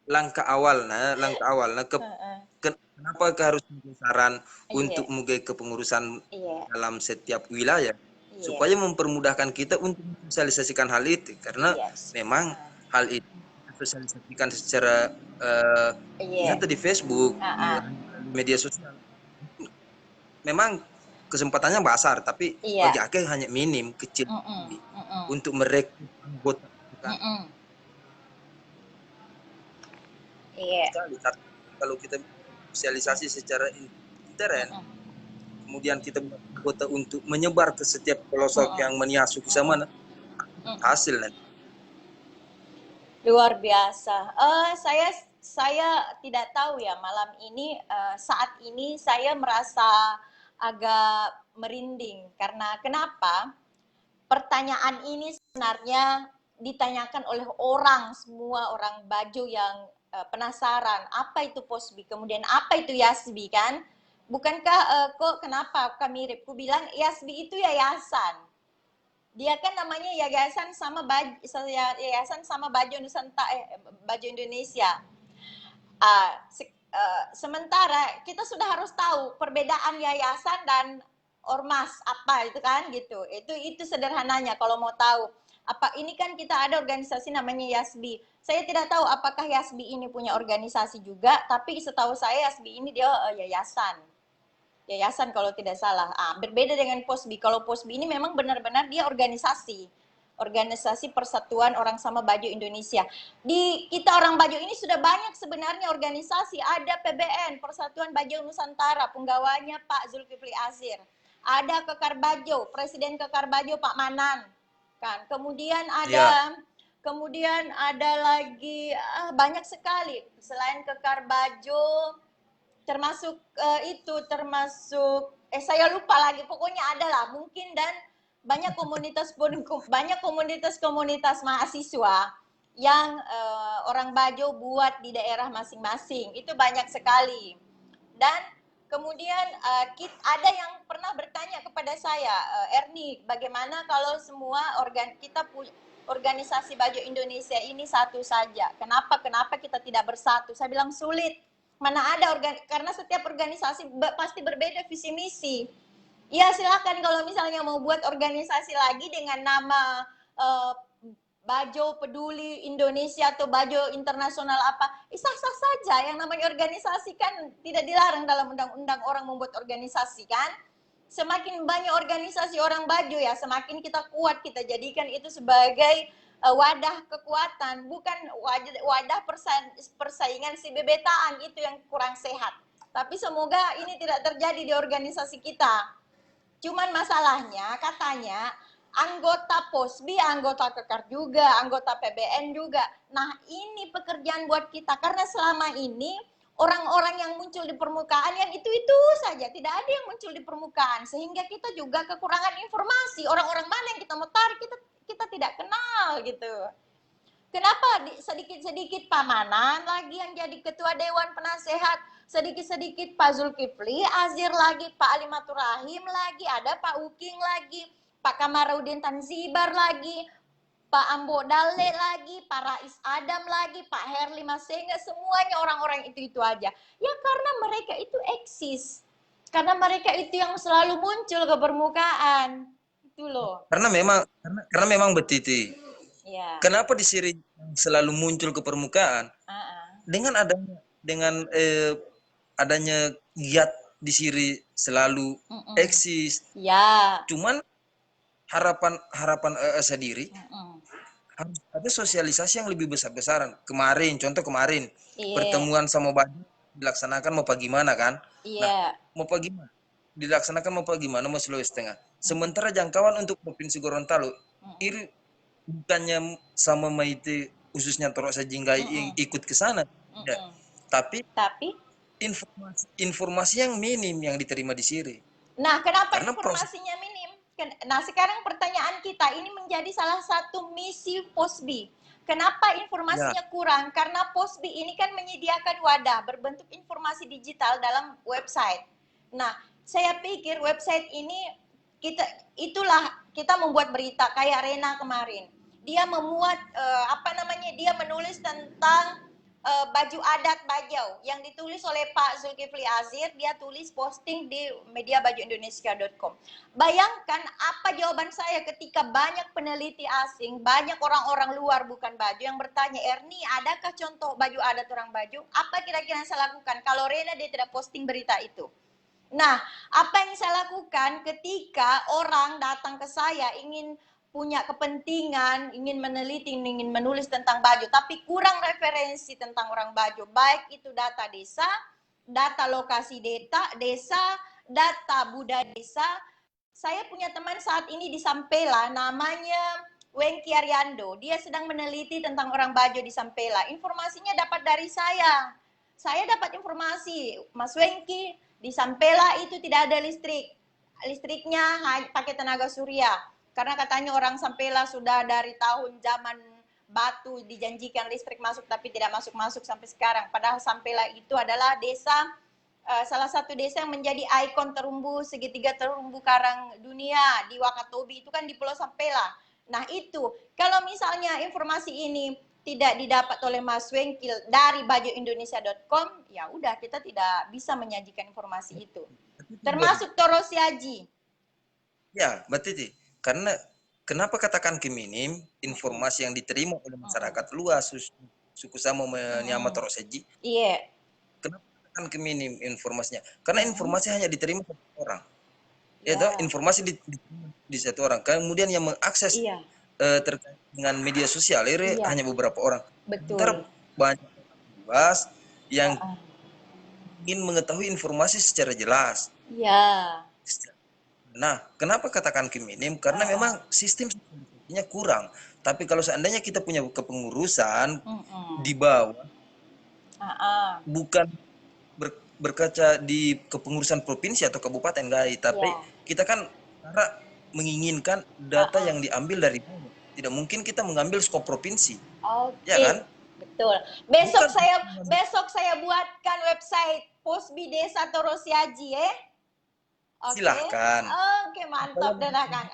langkah awal nah Heeh. kenapa harus saran Iya, untuk mugai kepengurusan iya, dalam setiap wilayah iya, supaya mempermudahkan kita untuk mensosialisasikan hal itu karena yes. memang Ah, hal itu sosialisasikan secara iya, nyata di Facebook ah, di ah, media sosial memang kesempatannya besar tapi bagi iya, aku hanya minim kecil mm-mm, mm-mm, untuk merekrut anggota kan mm-mm, iya, sekali tapi kalau kita sosialisasi secara intern mm-mm, kemudian kita buat anggota untuk menyebar ke setiap pelosok mm-mm, yang meniasuk ke mm-mm, sana mm-mm. hasil nanti Luar biasa. Saya tidak tahu ya malam ini saat ini saya merasa agak merinding karena kenapa? Pertanyaan ini sebenarnya ditanyakan oleh orang semua orang Bajo yang penasaran apa itu Posbi, kemudian apa itu Yasbi kan? Bukankah kok kenapa kami mirip? Ku bilang Yasbi itu yayasan. Dia kan namanya yayasan sama Bajo Nusantara Bajo Indonesia. Sementara kita sudah harus tahu perbedaan yayasan dan ormas apa itu kan gitu. Itu sederhananya kalau mau tahu. Apa ini kan kita ada organisasi namanya Yasbi. Saya tidak tahu apakah Yasbi ini punya organisasi juga, tapi setahu saya Yasbi ini dia yayasan. Yayasan kalau tidak salah. Berbeda dengan Posbi. Kalau Posbi ini memang benar-benar dia organisasi. Organisasi Persatuan Orang Sama Bajo Indonesia. Di kita orang Bajo ini sudah banyak sebenarnya organisasi. Ada PBN, Persatuan Bajo Nusantara, penggawanya Pak Zulkifli Azir. Ada Kekar Bajo, Presiden Kekar Bajo Pak Manan. Kan. ya Kemudian ada lagi banyak sekali selain Kekar Bajo, saya lupa lagi pokoknya adalah mungkin dan banyak komunitas mahasiswa yang orang Bajo buat di daerah masing-masing itu banyak sekali dan kemudian ada yang pernah bertanya kepada saya Erni bagaimana kalau semua organisasi Bajo Indonesia ini satu saja kenapa kita tidak bersatu saya bilang sulit mana ada karena setiap organisasi pasti berbeda visi misi. Ya silakan kalau misalnya mau buat organisasi lagi dengan nama uh, Bajo Peduli Indonesia atau Bajo Internasional apa, sah-sah saja. Yang namanya organisasi kan tidak dilarang dalam undang-undang orang membuat organisasi kan. Semakin banyak organisasi orang Bajo ya, semakin kita kuat kita jadikan itu sebagai wadah kekuatan, bukan wadah persaingan si bebetaan itu yang kurang sehat. Tapi semoga ini tidak terjadi di organisasi kita. Cuman masalahnya katanya anggota Posbi, anggota Kekar juga, anggota PBN juga. Nah ini pekerjaan buat kita karena selama ini orang-orang yang muncul di permukaan yang itu-itu saja, tidak ada yang muncul di permukaan sehingga kita juga kekurangan informasi. Orang-orang mana yang kita mau tarik kita tidak kenal gitu. Kenapa sedikit-sedikit Pak Manan lagi yang jadi ketua Dewan Penasehat, sedikit-sedikit Pak Zulkifli Azir lagi, Pak Ali Maturahim lagi, ada Pak Uking lagi, Pak Kamarudin Tanzibar lagi, Pak Ambo Dale lagi, Pak Rais Adam lagi, Pak Herli Masenga, semuanya orang-orang itu aja. Ya karena mereka itu eksis. Karena mereka itu yang selalu muncul ke permukaan. Itu loh. karena memang betiti Ya. kenapa di sini selalu muncul ke permukaan Uh-uh. dengan adanya giat di sini selalu Uh-uh. eksis Ya. cuman harapan harapan sendiri Uh-uh. harus ada sosialisasi yang lebih besar-besaran. Contoh kemarin Iya. pertemuan sama Badu dilaksanakan mau pagi mana kan? Nah, Iya. mau pagi mana? Dilaksanakan mau pagi mana mau Sulawesi Tengah. Sementara jangkauan untuk Provinsi Gorontalo Uh-uh. ini bukannya sama Maite khususnya Torok Sajinggai Uh-uh. ikut ke sana. Tidak. Uh-uh. Tapi Tapi, informasi yang minim yang diterima di sini. nah kenapa Karena proses informasinya minim? Nah sekarang pertanyaan kita ini menjadi salah satu misi Posbi. Kenapa ya informasinya kurang? Karena Posbi ini kan menyediakan wadah berbentuk informasi digital dalam website. Nah, saya pikir website ini kita membuat berita kayak Rena kemarin. Dia memuat Dia menulis tentang baju adat Bajau yang ditulis oleh Pak Zulkifli Azir. Dia tulis posting di mediabajuindonesia.com. Bayangkan apa jawaban saya ketika banyak peneliti asing, banyak orang-orang luar bukan Baju yang bertanya, Erni, adakah contoh baju adat orang Baju? Apa kira-kira yang saya lakukan kalau Rena dia tidak posting berita itu? Nah, apa yang saya lakukan ketika orang datang ke saya ingin punya kepentingan, ingin meneliti, ingin menulis tentang Bajo, tapi kurang referensi tentang orang Bajo, baik itu data desa, data lokasi desa, data budaya desa. Saya punya teman saat ini di Sampela, namanya Wengki Ariando. Dia sedang meneliti tentang orang Bajo di Sampela. Informasinya dapat dari saya. Saya dapat informasi, Mas Wengki, di Sampela itu tidak ada listrik. Listriknya pakai tenaga surya. Karena katanya orang Sampela sudah dari tahun zaman Batu dijanjikan listrik masuk tapi tidak masuk-masuk sampai sekarang. Padahal Sampela itu adalah desa, salah satu desa yang menjadi ikon terumbu segitiga terumbu karang dunia di Wakatobi, itu kan di Pulau Sampela. Nah itu, kalau misalnya informasi ini tidak didapat oleh Mas Wengkil dari bajoindonesia.com, ya udah kita tidak bisa menyajikan informasi itu. Termasuk Toro Siaji. Ya, Mbak Titi. Karena kenapa katakan keminim informasi yang diterima oleh masyarakat luas, suku Samo menyama Toro Seji? Iya. Kenapa katakan keminim informasinya? Karena informasi hanya diterima satu orang. Ya, informasi di satu orang. Kemudian yang mengakses terkait dengan media sosial hanya beberapa orang. Betul. Banyak luas yang ingin mengetahui informasi secara jelas. Iya. Nah, kenapa katakan keminim? Karena memang sistemnya kurang. Tapi kalau seandainya kita punya kepengurusan di bawah, bukan berkaca di kepengurusan provinsi atau kabupaten, enggak, tapi kita kan cara menginginkan data yang diambil dari bawah. Tidak mungkin kita mengambil skop provinsi. Ya kan? Betul. Besok saya buatkan website Posbi Desa Toro Siaji Silahkan. Oke, mantap Kang.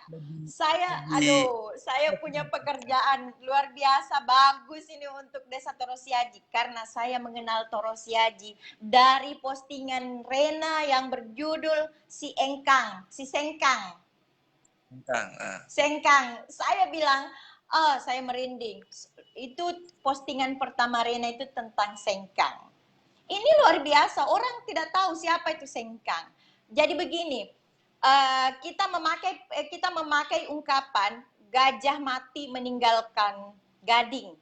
Saya punya pekerjaan luar biasa bagus ini untuk Desa Toro Siaji karena saya mengenal Toro Siaji dari postingan Rena yang berjudul Si Sengkang. Sengkang. Saya bilang, saya merinding. Itu postingan pertama Rena itu tentang Sengkang. Ini luar biasa, orang tidak tahu siapa itu Sengkang. Jadi begini, kita memakai ungkapan gajah mati meninggalkan gading,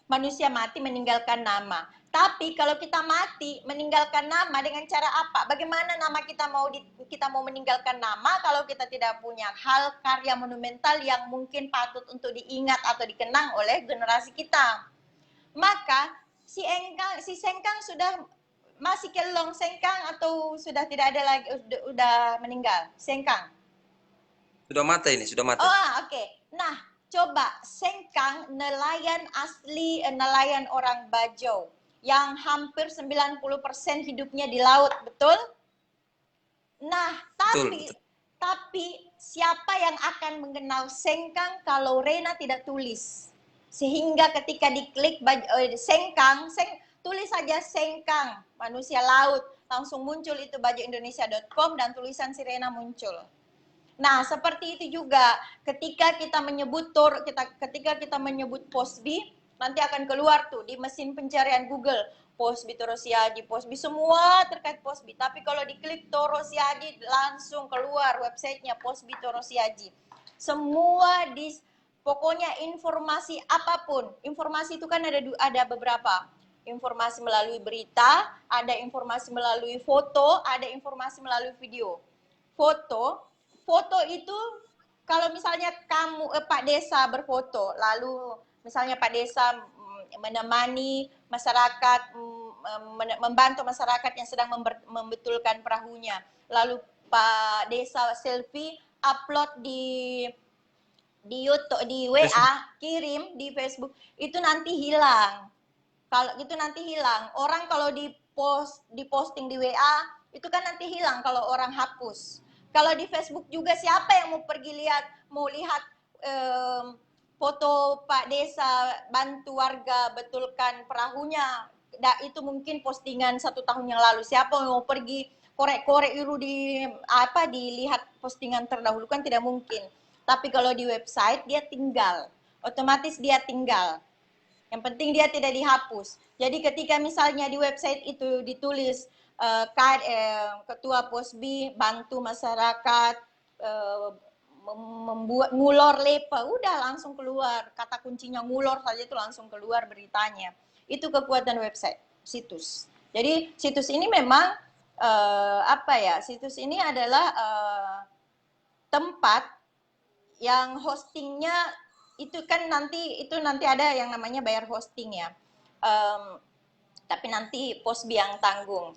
manusia mati meninggalkan nama. Tapi kalau kita mati meninggalkan nama dengan cara apa? Bagaimana nama kita mau meninggalkan nama kalau kita tidak punya hal karya monumental yang mungkin patut untuk diingat atau dikenang oleh generasi kita? Maka si Sengkang sudah masih kelong Sengkang atau sudah tidak ada lagi, udah meninggal Sengkang? Sudah mati ini, sudah mati. Oke. Nah, coba Sengkang nelayan asli, nelayan orang Bajau yang hampir 90% hidupnya di laut, betul? Nah, tapi siapa yang akan mengenal Sengkang kalau Rena tidak tulis? Sehingga ketika diklik Sengkang, tulis saja Sengkang, manusia laut, langsung muncul itu bajoindonesia.com dan tulisan Sirena muncul. Nah, seperti itu juga ketika kita menyebut Posbi, nanti akan keluar tuh di mesin pencarian Google, Posbi Toro Siaji, Posbi, semua terkait Posbi. Tapi kalau diklik Toro Siaji langsung keluar websitenya Posbi Toro Siaji. Semua pokoknya informasi apapun. Informasi itu kan ada beberapa. Informasi melalui berita, ada informasi melalui foto, ada informasi melalui video. Foto itu kalau misalnya Pak Desa berfoto, lalu misalnya Pak Desa menemani masyarakat, membantu masyarakat yang sedang membetulkan perahunya, lalu Pak Desa selfie, upload di YouTube, di WA, kirim di Facebook, itu nanti hilang. Kalau itu nanti hilang. Orang kalau diposting di WA itu kan nanti hilang kalau orang hapus. Kalau di Facebook juga siapa yang mau pergi mau lihat foto Pak Desa bantu warga betulkan perahunya itu mungkin postingan 1 tahun yang lalu. Siapa yang mau pergi korek-korek itu dilihat postingan terdahulu, kan tidak mungkin. Tapi kalau di website dia tinggal, otomatis dia tinggal. Yang penting dia tidak dihapus. Jadi ketika misalnya di website itu ditulis Ketua Posbi bantu masyarakat membuat ngulor lepa, udah langsung keluar. Kata kuncinya ngulor saja itu langsung keluar beritanya. Itu kekuatan website, situs. Jadi situs ini memang situs ini adalah tempat yang hostingnya itu nanti ada yang namanya bayar hosting ya. Tapi nanti Posbi yang tanggung.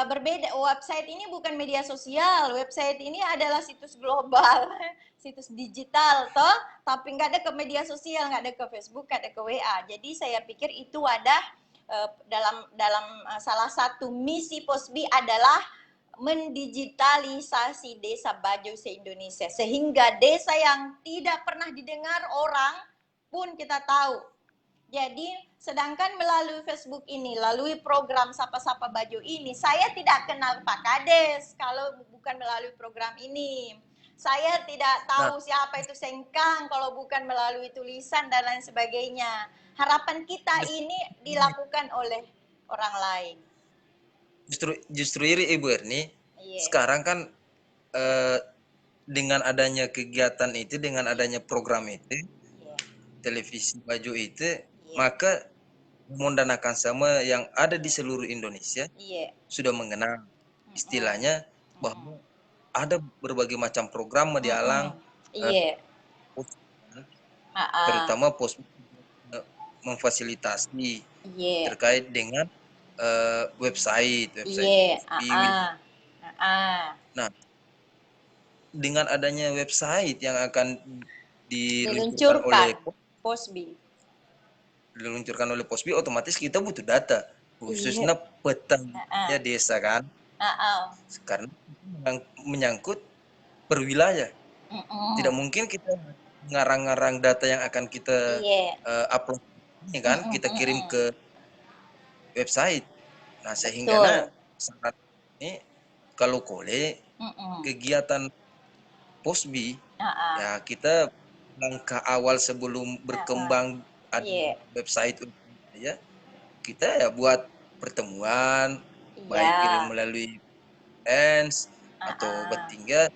Berbeda, website ini bukan media sosial, website ini adalah situs global, situs digital toh, tapi nggak ada ke media sosial, nggak ada ke Facebook, nggak ada ke WA. Jadi saya pikir itu ada dalam salah satu misi Posbi adalah mendigitalisasi desa Bajo se-Indonesia, sehingga desa yang tidak pernah didengar orang pun kita tahu. Jadi sedangkan melalui Facebook ini, melalui program Sapa-Sapa Bajo ini, saya tidak kenal Pak Kades kalau bukan melalui program ini. Saya tidak tahu siapa itu Sengkang kalau bukan melalui tulisan dan lain sebagainya. Harapan kita ini dilakukan oleh orang lain. Justru ini Ibu Erni, sekarang kan dengan adanya kegiatan itu, dengan adanya program itu, televisi Bajo itu, maka mendanakan sama yang ada di seluruh Indonesia sudah mengenal istilahnya bahwa ada berbagai macam program di Alang, terutama pos memfasilitasi terkait dengan website. Nah, dengan adanya website yang akan diluncurkan oleh Posbi, otomatis kita butuh data, khususnya petanya desa kan, karena yang menyangkut perwilayah. Tidak mungkin kita ngarang-ngarang data yang akan kita upload ini kan, kita kirim ke website. Nah, sehingga saat ini kalau kegiatan Posbi ya kita langkah awal sebelum berkembang ada website ya, kita ya buat pertemuan baik kirim melalui atau bertingkat.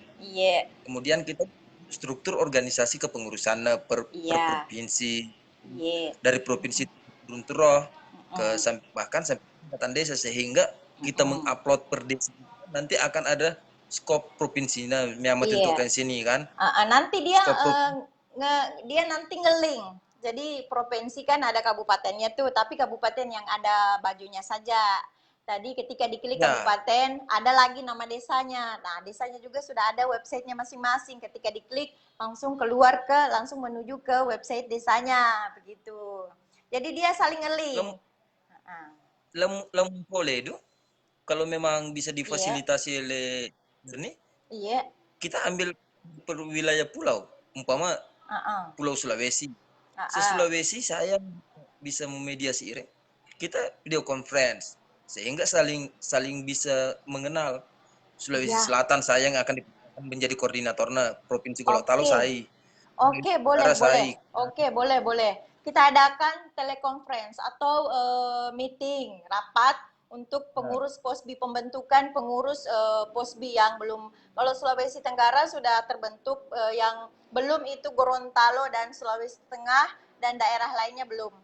Kemudian kita struktur organisasi kepengurusan per provinsi, dari provinsi turun ke bahkan sampai tingkatan desa, sehingga kita mengupload per desa nanti akan ada skop provinsinya yang menentukan sini kan. Nanti dia nanti nge-link. Jadi provinsi kan ada kabupatennya tuh, tapi kabupaten yang ada bajunya saja. Tadi ketika diklik kabupaten, ada lagi nama desanya. Nah, desanya juga sudah ada websitenya masing-masing. Ketika diklik, langsung langsung menuju ke website desanya, begitu. Jadi dia saling nge-link. Boleh itu, kalau memang bisa difasilitasi oleh ini, kita ambil per wilayah pulau, umpama Pulau Sulawesi. Se-Sulawesi saya bisa memediasi kita video conference sehingga saling bisa mengenal. Sulawesi Selatan saya yang akan menjadi koordinatornya, Provinsi Gorontalo saya. Boleh. Kita adakan telekonferensi atau meeting rapat untuk pengurus Posbi, pembentukan pengurus Posbi yang belum. Kalau Sulawesi Tenggara sudah terbentuk, yang belum itu Gorontalo dan Sulawesi Tengah dan daerah lainnya belum.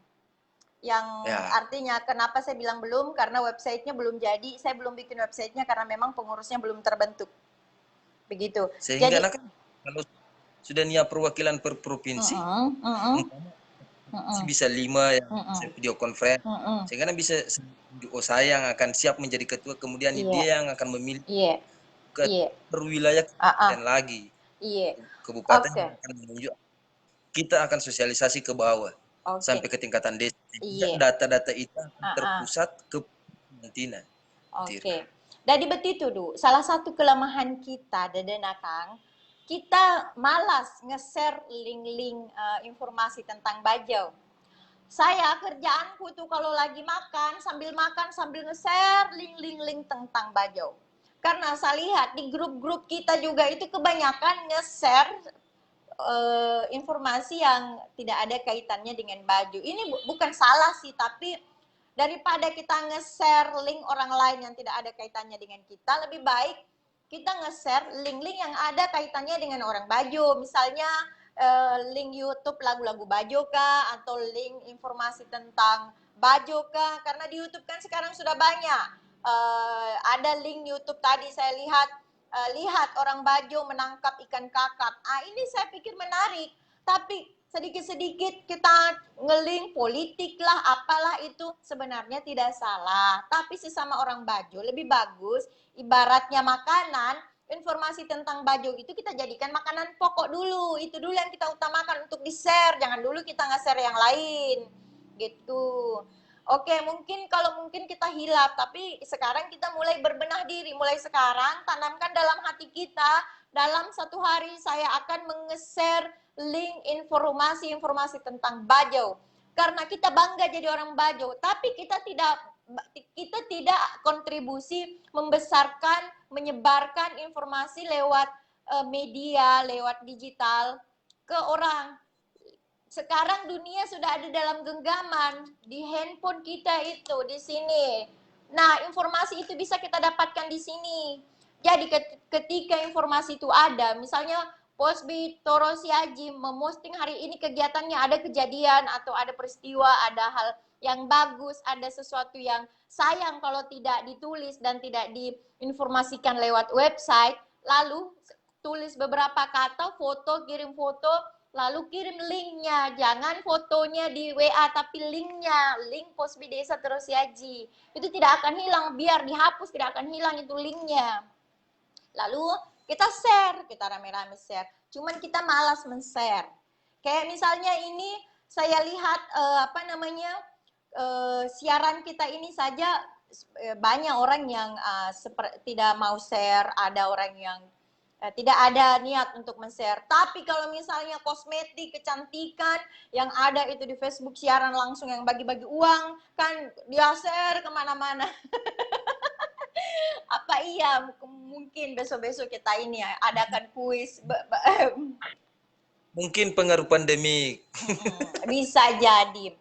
Yang artinya kenapa saya bilang belum, karena websitenya belum jadi. Saya belum bikin websitenya karena memang pengurusnya belum terbentuk. Begitu. Sehingga kan kalau sudah niat perwakilan per provinsi, bisa 5 yang video conference, sehingga bisa saya yang akan siap menjadi ketua, kemudian dia yang akan memilih ke perwilayah dan lagi kabupaten yang akan menunjuk. Kita akan sosialisasi ke bawah sampai ke tingkatan desa. Data-data itu akan terpusat ke Nantina. Dari begitu salah satu kelemahan kita Kang, kita malas nge-share link-link informasi tentang Bajo. Saya kerjaanku tuh kalau lagi makan sambil nge-share link tentang baju. Karena saya lihat di grup-grup kita juga itu kebanyakan nge-share informasi yang tidak ada kaitannya dengan baju. Ini bukan salah sih, tapi daripada kita nge-share link orang lain yang tidak ada kaitannya dengan kita, lebih baik kita nge-share link-link yang ada kaitannya dengan orang baju. Misalnya link YouTube lagu-lagu baju kah, atau link informasi tentang baju kah, karena di YouTube kan sekarang sudah banyak. Ada link YouTube tadi saya lihat orang Bajo menangkap ikan kakap. Ini saya pikir menarik. Tapi sedikit-sedikit kita ngeling politik lah, apalah itu sebenarnya tidak salah. Tapi sesama orang Bajo lebih bagus, ibaratnya makanan, informasi tentang Bajo itu kita jadikan makanan pokok dulu. Itu dulu yang kita utamakan untuk di-share. Jangan dulu kita nge-share yang lain. Gitu. Oke, kalau mungkin kita hilaf, tapi sekarang kita mulai berbenah diri. Mulai sekarang tanamkan dalam hati kita, dalam satu hari saya akan menge-share link informasi tentang Bajo. Karena kita bangga jadi orang Bajo, tapi kita tidak kontribusi membesarkan, menyebarkan informasi lewat media, lewat digital ke orang. Sekarang dunia sudah ada dalam genggaman di handphone kita itu di sini. Nah, informasi itu bisa kita dapatkan di sini. Jadi ketika informasi itu ada, misalnya Posbi Toro Siaji memosting hari ini kegiatannya, ada kejadian atau ada peristiwa, ada hal yang bagus, ada sesuatu yang sayang kalau tidak ditulis dan tidak diinformasikan lewat website, lalu tulis beberapa kata, kirim foto, lalu kirim linknya, jangan fotonya di WA tapi linknya, link Posbi Desa Toro Siaji. Itu tidak akan hilang, biar dihapus tidak akan hilang itu linknya. Lalu kita share, kita rame-rame share. Cuman kita malas men-share. Kayak misalnya ini saya lihat siaran kita ini saja banyak orang yang tidak mau share, ada orang yang tidak ada niat untuk men-share. Tapi kalau misalnya kosmetik, kecantikan yang ada itu di Facebook siaran langsung yang bagi-bagi uang, kan dia share kemana-mana. Apa iya mungkin besok-besok kita ini ya adakan kuis. Mungkin pengaruh pandemi. Bisa jadi.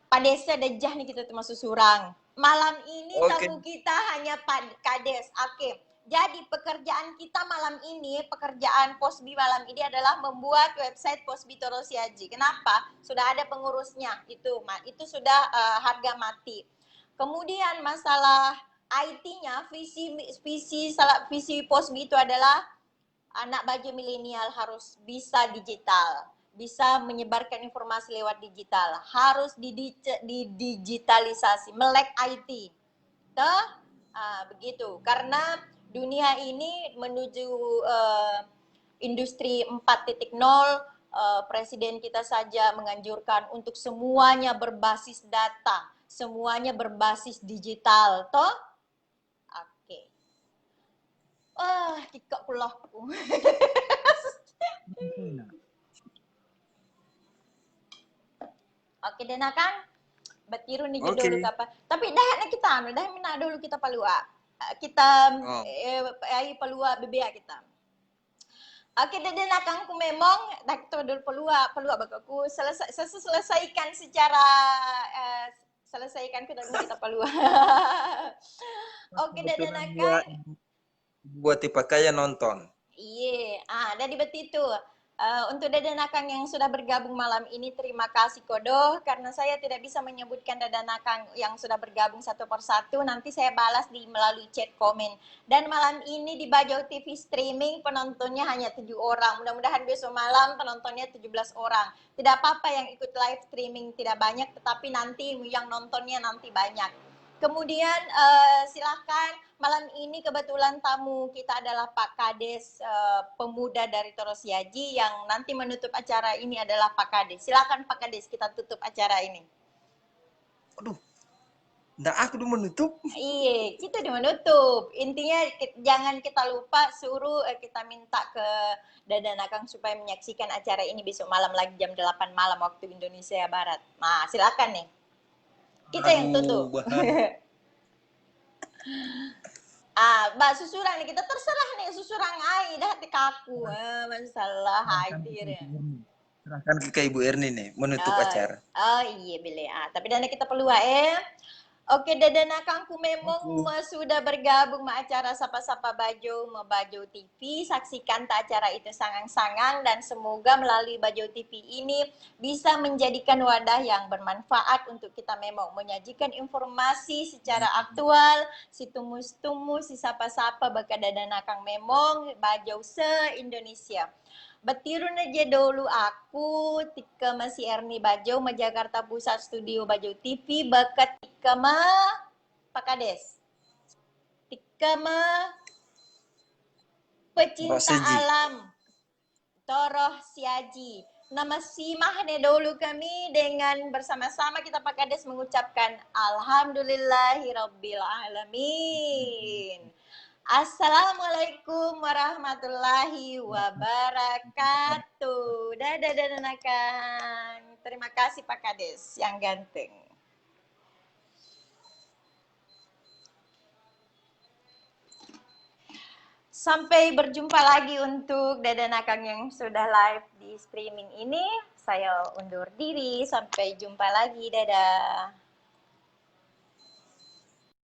Padesnya dejah nih kita termasuk surang. Malam ini tamu kita hanya Kades. Oke. Jadi pekerjaan kita malam ini, pekerjaan Posbi malam ini adalah membuat website Posbi Toro Siaji. Kenapa? Sudah ada pengurusnya. Itu sudah harga mati. Kemudian masalah IT-nya, visi Posbi itu adalah anak baju milenial harus bisa digital, bisa menyebarkan informasi lewat digital, harus didigitalisasi, melek IT. Begitu. Karena dunia ini menuju industri 4.0, presiden kita saja menganjurkan untuk semuanya berbasis data, semuanya berbasis digital, toh? Oke. Kikak pula aku. Oke, dan akan batiru nih dulu apa. Tapi dah mina dulu kita palua. Kita palua bebea kita. Oke, dan akan ku memang dah kita dulu palua bagaku selesaikan secara selesaikan kita palua. Oke, dan akan buat pakaian nonton. Iya, dari begitu. Untuk Dadan Akang yang sudah bergabung malam ini, terima kasih Kodo, karena saya tidak bisa menyebutkan Dadan Akang yang sudah bergabung satu persatu, nanti saya balas melalui chat komen. Dan malam ini di Bajau TV streaming penontonnya hanya 7 orang, mudah-mudahan besok malam penontonnya 17 orang. Tidak apa-apa yang ikut live streaming tidak banyak, tetapi nanti yang nontonnya nanti banyak. Kemudian silakan, malam ini kebetulan tamu kita adalah Pak Kades, pemuda dari Toro Siaji, yang nanti menutup acara ini adalah Pak Kades. Silakan Pak Kades, kita tutup acara ini. Aduh, Nggak aku udah menutup. Iya, kita udah menutup. Intinya jangan kita lupa suruh kita minta ke Dadan Akang supaya menyaksikan acara ini besok malam lagi jam 8 malam waktu Indonesia Barat. Nah, silakan nih. Kita yang Aduh, tutup. bahaya. Mbak susurang nih kita terserah nih susurang ai dah hati kaku. Masalah hati dia. Serahkan ke Ibu Erni nih, menutup Oh, acara. oh iya boleh. Tapi dana kita perlu Oke, Dadana Kangku memang Oke. sudah bergabung ma acara Sapa-Sapa Bajo, Bajo TV. Saksikan ta acara itu sangang-sangang dan semoga melalui Bajo TV ini bisa menjadikan wadah yang bermanfaat untuk kita memang menyajikan informasi secara aktual, si tumus-tumus, si sapa-sapa baka Dadana Kang memang Bajo se-Indonesia. Betirun aja dulu aku tika masih Erni Bajo ma Jakarta Pusat Studio Bajo TV bakat tika ma Pakades. Tika ma pecinta Roseji. alam Toroh Siaji. Nama simah nih dulu kami dengan bersama-sama kita Pakades mengucapkan Alhamdulillahirabbil alamin. Assalamualaikum warahmatullahi wabarakatuh. Dadah Nakang. Terima kasih Pak Kades yang ganteng. Sampai berjumpa lagi untuk Nakang yang sudah live di streaming ini. Saya undur diri. Sampai jumpa lagi. Dadah.